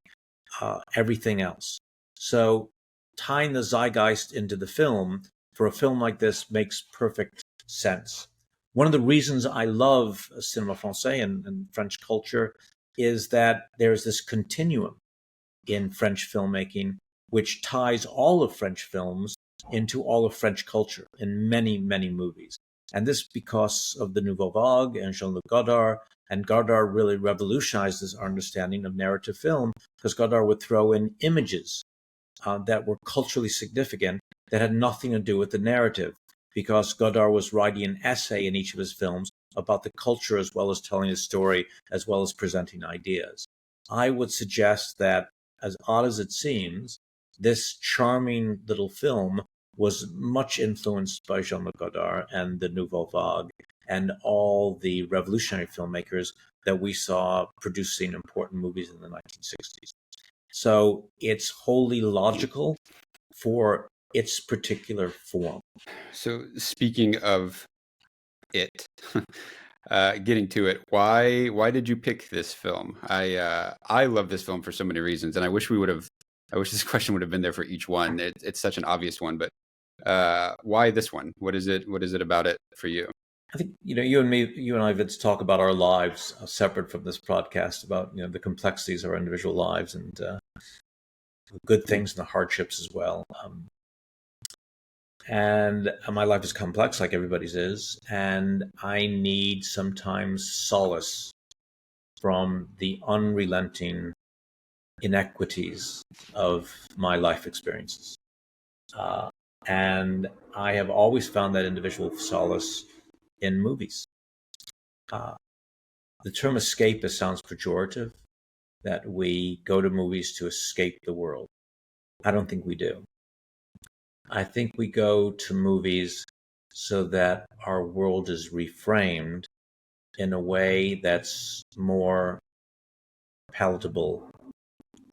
everything else. So tying the zeitgeist into the film for a film like this makes perfect sense. One of the reasons I love cinema français and French culture is that there's this continuum in French filmmaking which ties all of French films into all of French culture in many, many movies. And this because of the Nouvelle Vague and Jean-Luc Godard. And Godard really revolutionized this understanding of narrative film, because Godard would throw in images that were culturally significant that had nothing to do with the narrative, because Godard was writing an essay in each of his films about the culture as well as telling a story, as well as presenting ideas. I would suggest that, as odd as it seems, this charming little film was much influenced by Jean-Luc Godard and the Nouvelle Vague and all the revolutionary filmmakers that we saw producing important movies in the 1960s. So it's wholly logical for its particular form. So speaking of it, getting to it, why did you pick this film? I love this film for so many reasons, and I wish this question would have been there for each one. It's such an obvious one, but why this one? What is it about it for you? I think, you and I, Vince, talk about our lives separate from this podcast, about, the complexities of our individual lives and the good things and the hardships as well. And my life is complex, like everybody's is, and I need sometimes solace from the unrelenting inequities of my life experiences. And I have always found that individual solace in movies. The term escapist sounds pejorative, that we go to movies to escape the world. I don't think we do. I think we go to movies so that our world is reframed in a way that's more palatable,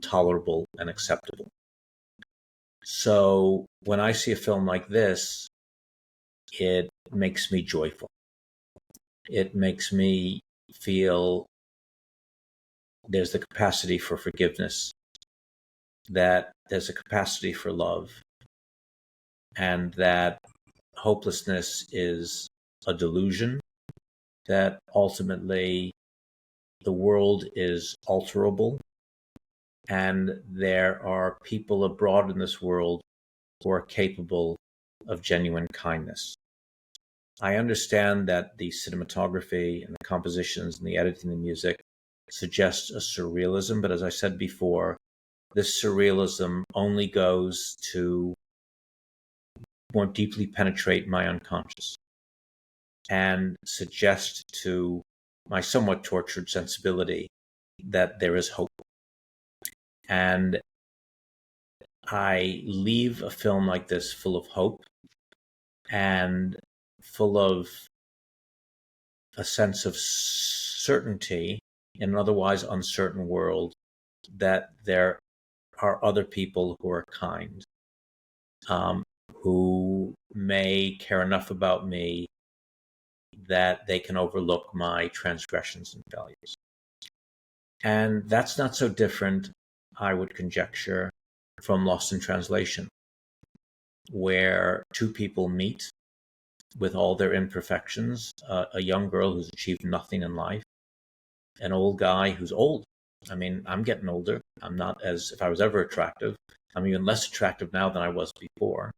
tolerable, and acceptable. So when I see a film like this, it makes me joyful. It makes me feel there's the capacity for forgiveness, that there's a capacity for love, and that hopelessness is a delusion, that ultimately the world is alterable, and there are people abroad in this world who are capable of genuine kindness. I understand that the cinematography and the compositions and the editing and the music suggests a surrealism, but as I said before, this surrealism only goes to more deeply penetrate my unconscious and suggest to my somewhat tortured sensibility that there is hope. And I leave a film like this full of hope and full of a sense of certainty in an otherwise uncertain world, that there are other people who are kind, who may care enough about me that they can overlook my transgressions and failures. And that's not so different, I would conjecture, from Lost in Translation, where two people meet with all their imperfections, a young girl who's achieved nothing in life, an old guy who's old. I mean, I'm getting older. I'm not as, if I was ever attractive, I'm even less attractive now than I was before.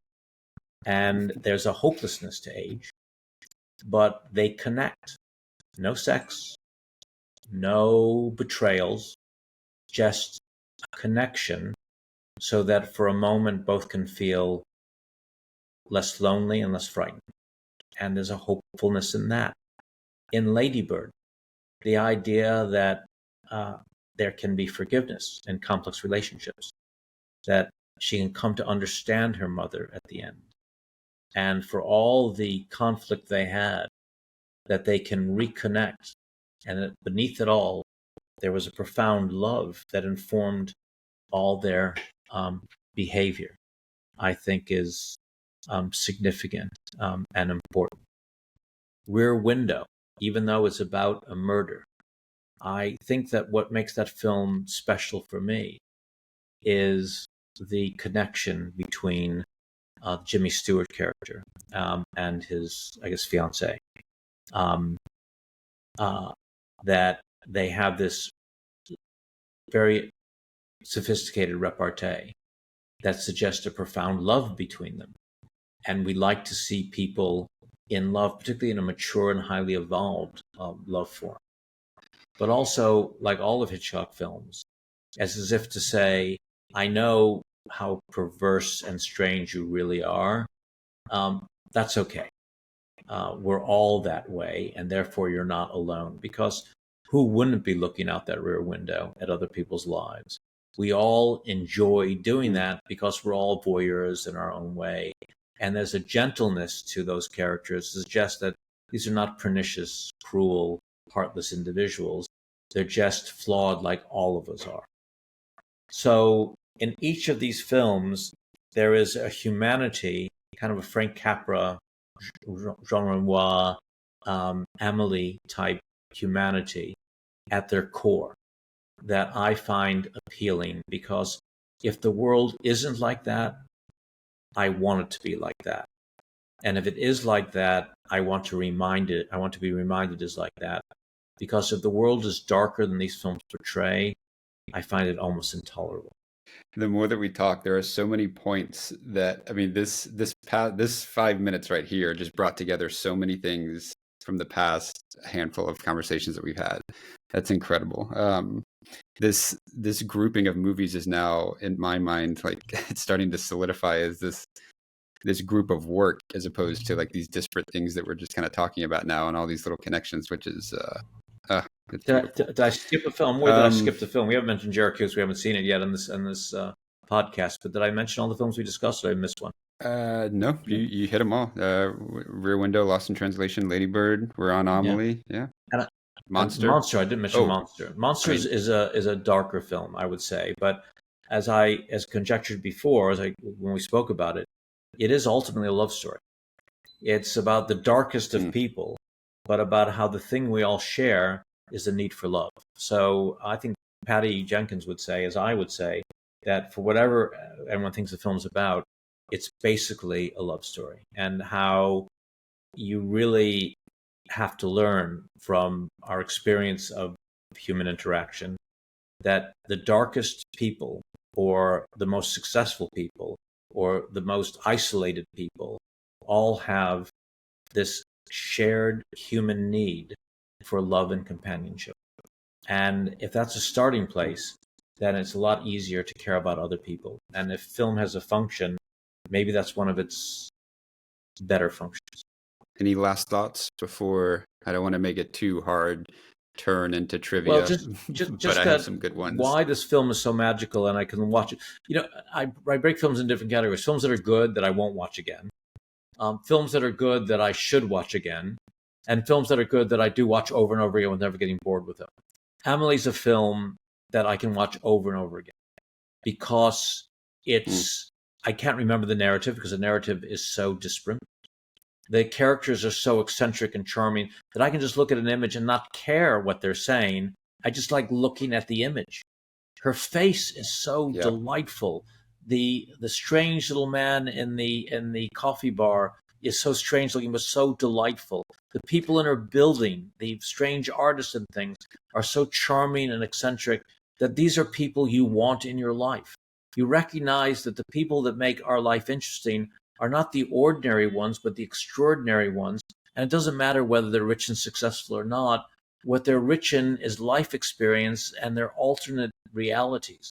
And there's a hopelessness to age, but they connect. No sex, no betrayals, just a connection so that for a moment both can feel less lonely and less frightened. And there's a hopefulness in that. In Lady Bird, the idea that there can be forgiveness in complex relationships, that she can come to understand her mother at the end. And for all the conflict they had, that they can reconnect. And that beneath it all, there was a profound love that informed all their behavior, I think is significant and important. Rear Window, even though it's about a murder, I think that what makes that film special for me is the connection between Jimmy Stewart character and his, I guess, fiancée. That they have this very sophisticated repartee that suggests a profound love between them. And we like to see people in love, particularly in a mature and highly evolved love form. But also, like all of Hitchcock films, as if to say, I know how perverse and strange you really are. That's okay. We're all that way, and therefore you're not alone. Because who wouldn't be looking out that rear window at other people's lives? We all enjoy doing that because we're all voyeurs in our own way. And there's a gentleness to those characters to suggest that these are not pernicious, cruel, heartless individuals. They're just flawed like all of us are. So in each of these films, there is a humanity, kind of a Frank Capra, Jean Renoir, Amélie type humanity at their core that I find appealing, because if the world isn't like that, I want it to be like that. And if it is like that, I want to be reminded it's like that. Because if the world is darker than these films portray, I find it almost intolerable. The more that we talk, there are so many points that, I mean, this 5 minutes right here just brought together so many things from the past handful of conversations that we've had. That's incredible. This grouping of movies is now, in my mind, like it's starting to solidify as this group of work, as opposed to like these disparate things that we're just kind of talking about now, and all these little connections, which is did I skip a film? Did I skip the film? We haven't mentioned Jericho because we haven't seen it yet in this podcast. But did I mention all the films we discussed? Or did I miss one? No, you hit them all. Rear Window, Lost in Translation, Lady Bird. We're on Amélie. Yeah. Monster. Monster. I didn't mention Monster. Monster is a darker film, I would say. But as conjectured before, when we spoke about it, it is ultimately a love story. It's about the darkest of people, but about how the thing we all share is the need for love. So I think Patty Jenkins would say, as I would say, that for whatever everyone thinks the film's about, it's basically a love story, and how you really have to learn from our experience of human interaction that the darkest people, or the most successful people, or the most isolated people, all have this shared human need for love and companionship. And if that's a starting place, then it's a lot easier to care about other people. And if film has a function, maybe that's one of its better functions. Any last thoughts before? I don't want to make it too hard turn into trivia. Well, just but I have some good ones. Why this film is so magical, and I can watch it. You know, I break films in different categories. Films that are good that I won't watch again. Films that are good that I should watch again. And films that are good that I do watch over and over again without never getting bored with them. Amelie's a film that I can watch over and over again, because it's, I can't remember the narrative because the narrative is so disparate. The characters are so eccentric and charming that I can just look at an image and not care what they're saying. I just like looking at the image. Her face is so Yeah. delightful. The strange little man in the coffee bar is so strange looking, but so delightful. The people in her building, the strange artists and things, are so charming and eccentric that these are people you want in your life. You recognize that the people that make our life interesting are not the ordinary ones, but the extraordinary ones. And it doesn't matter whether they're rich and successful or not. What they're rich in is life experience and their alternate realities.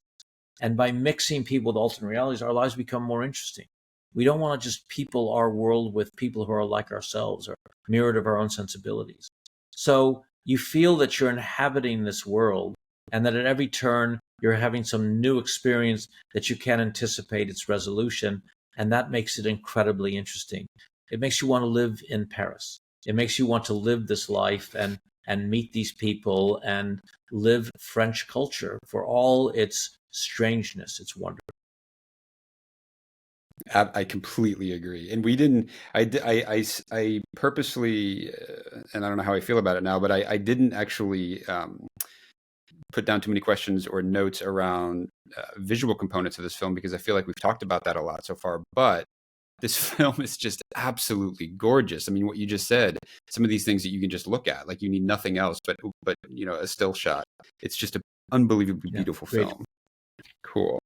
And by mixing people with alternate realities, our lives become more interesting. We don't want to just people our world with people who are like ourselves or mirrored of our own sensibilities. So you feel that you're inhabiting this world and that at every turn you're having some new experience that you can't anticipate its resolution. And that makes it incredibly interesting. It makes you want to live in Paris. It makes you want to live this life and meet these people and live French culture for all its strangeness. It's wonderful. I completely agree. And we didn't, I purposely, and I don't know how I feel about it now, but I didn't actually put down too many questions or notes around visual components of this film, because I feel like we've talked about that a lot so far. But this film is just absolutely gorgeous. I mean, what you just said, some of these things that you can just look at, like you need nothing else but a still shot. It's just an unbelievably beautiful film. Cool.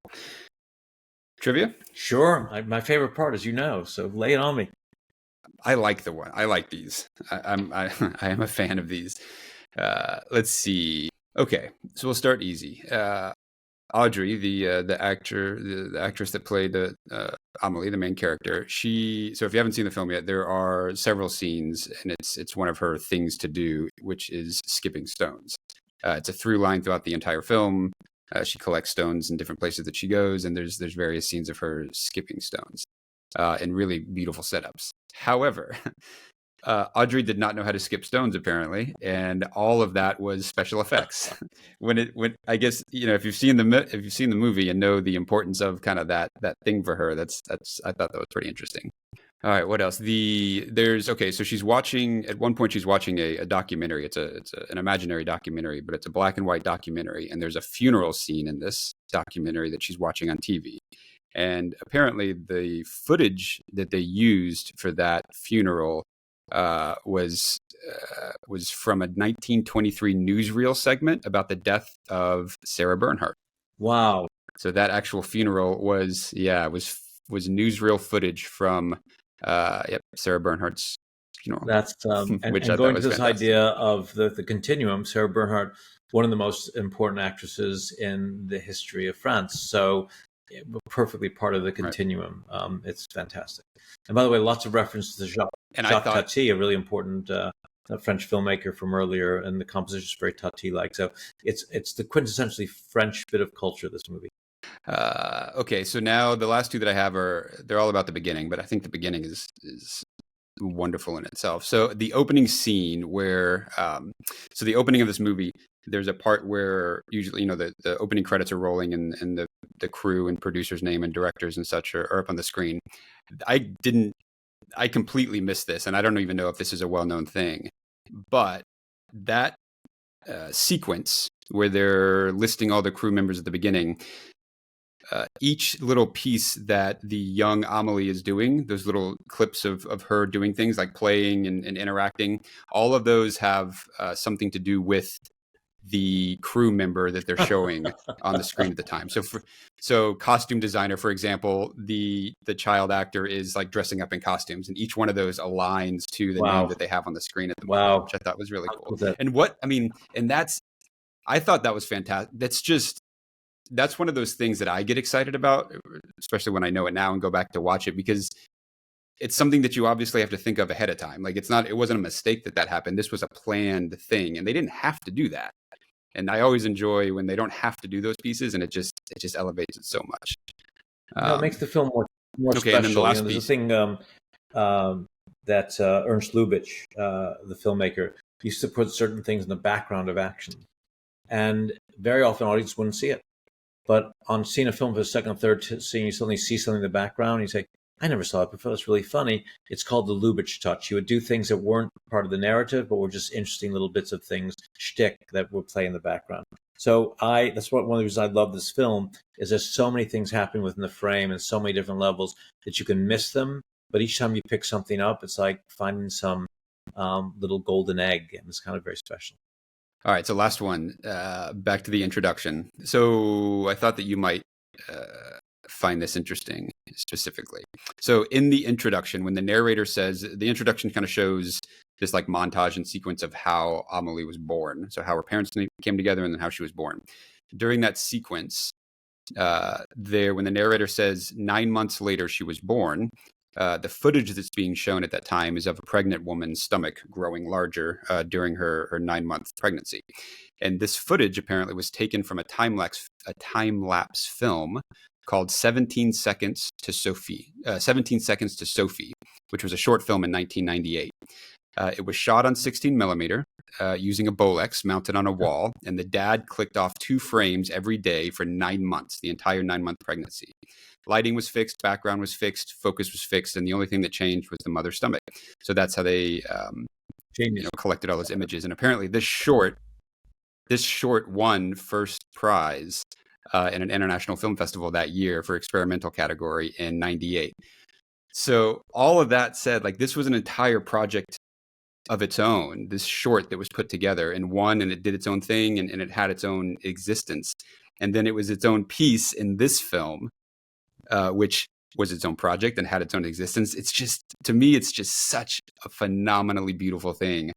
Trivia? Sure. My favorite part, as you know, so lay it on me. I like these. I am a fan of these. Let's see. Okay, so we'll start easy. Audrey, the actress that played Amélie, the main character. So if you haven't seen the film yet, there are several scenes, and it's one of her things to do, which is skipping stones. It's a through line throughout the entire film. She collects stones in different places that she goes, and there's various scenes of her skipping stones, and really beautiful setups. However, Audrey did not know how to skip stones, apparently, and all of that was special effects. when I guess, if you've seen the movie and know the importance of kind of that thing for her, that's I thought that was pretty interesting. All right, what else? So she's watching, at one point she's watching a documentary. It's an imaginary documentary, but it's a black and white documentary, and there's a funeral scene in this documentary that she's watching on TV. And apparently the footage that they used for that funeral was from a 1923 newsreel segment about the death of Sarah Bernhardt. Wow! So that actual funeral was newsreel footage from Sarah Bernhardt's funeral. That's and going to this idea of the continuum. Sarah Bernhardt, one of the most important actresses in the history of France. So perfectly part of the continuum. Right. It's fantastic. And by the way, lots of references to Jacques Tati, a really important French filmmaker from earlier, and the composition is very Tati-like. So it's the quintessentially French bit of culture, this movie. Okay, so now the last two that I have they're all about the beginning, but I think the beginning is wonderful in itself. So the opening scene where, so the opening of this movie, there's a part where usually, the opening credits are rolling and the crew and producer's name and directors and such are up on the screen. I completely missed this, and I don't even know if this is a well-known thing, but that sequence where they're listing all the crew members at the beginning, each little piece that the young Amélie is doing, those little clips of her doing things like playing and interacting, all of those have something to do with the crew member that they're showing on the screen at the time. So costume designer, for example, the child actor is like dressing up in costumes, and each one of those aligns to the name that they have on the screen at the moment, which I thought was really cool. I thought that was fantastic. That's one of those things that I get excited about, especially when I know it now and go back to watch it, because it's something that you obviously have to think of ahead of time. Like it wasn't a mistake that happened. This was a planned thing, and they didn't have to do that. And I always enjoy when they don't have to do those pieces, and it just elevates it so much. It makes the film more special. And then the last piece. There's a thing that Ernst Lubitsch, the filmmaker, used to put certain things in the background of action, and very often audience wouldn't see it. But on seeing a film for the second or third scene, you suddenly see something in the background, and you say, I never saw it before. It's really funny. It's called the Lubitsch touch. He would do things that weren't part of the narrative, but were just interesting little bits of things, shtick, that would play in the background. So that's one of the reasons I love this film, is there's so many things happening within the frame and so many different levels that you can miss them. But each time you pick something up, it's like finding some little golden egg, and it's kind of very special. All right, so last one, back to the introduction. So I thought that you might find this interesting specifically. So in the introduction, when the narrator says, the introduction kind of shows this like montage and sequence of how Amélie was born. So how her parents came together and then how she was born. During that sequence, when the narrator says 9 months later she was born, the footage that's being shown at that time is of a pregnant woman's stomach growing larger during her 9-month pregnancy. And this footage apparently was taken from a time-lapse film called 17 Seconds to Sophie, 17 Seconds to Sophie, which was a short film in 1998. It was shot on 16 millimeter using a Bolex mounted on a wall, and the dad clicked off 2 frames every day for 9 months, the entire 9-month pregnancy. Lighting was fixed, background was fixed, focus was fixed, and the only thing that changed was the mother's stomach. So that's how they collected all those images. And apparently this short won first prize in an international film festival that year for experimental category in 98. So all of that said, like, this was an entire project of its own, this short that was put together and won, and it did its own thing, and it had its own existence. And then it was its own piece in this film, which was its own project and had its own existence. It's just, to me, it's just such a phenomenally beautiful thing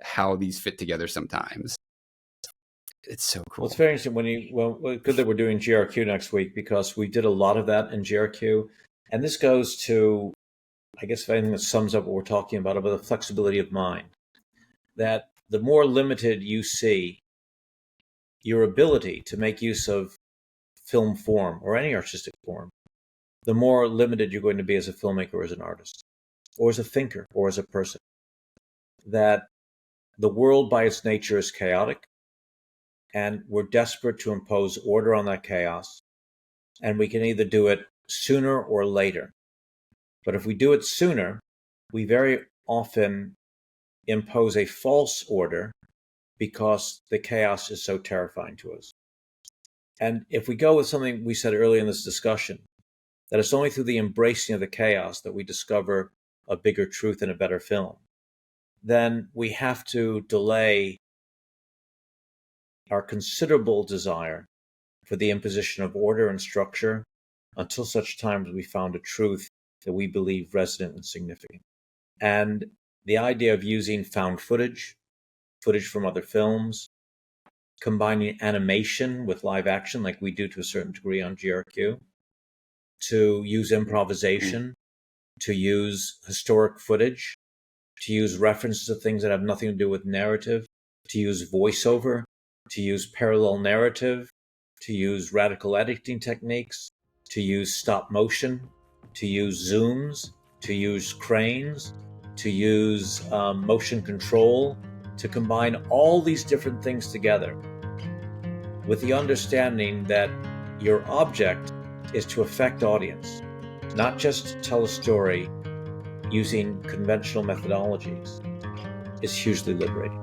how these fit together sometimes. It's so cool. Well, it's very interesting good that we're doing GRQ next week, because we did a lot of that in GRQ. And this goes to, I guess, if anything that sums up what we're talking about the flexibility of mind. That the more limited you see your ability to make use of film form or any artistic form, the more limited you're going to be as a filmmaker or as an artist, or as a thinker, or as a person. That the world by its nature is chaotic, and we're desperate to impose order on that chaos, and we can either do it sooner or later. But if we do it sooner, we very often impose a false order because the chaos is so terrifying to us. And if we go with something we said earlier in this discussion, that it's only through the embracing of the chaos that we discover a bigger truth and a better film, then we have to delay our considerable desire for the imposition of order and structure until such time as we found a truth that we believe resonant and significant. And the idea of using found footage from other films, combining animation with live action like we do to a certain degree on GRQ, to use improvisation, to use historic footage, to use references to things that have nothing to do with narrative, to use voiceover, to use parallel narrative, to use radical editing techniques, to use stop motion, to use zooms, to use cranes, to use motion control, to combine all these different things together with the understanding that your object is to affect audience, not just tell a story using conventional methodologies, is hugely liberating.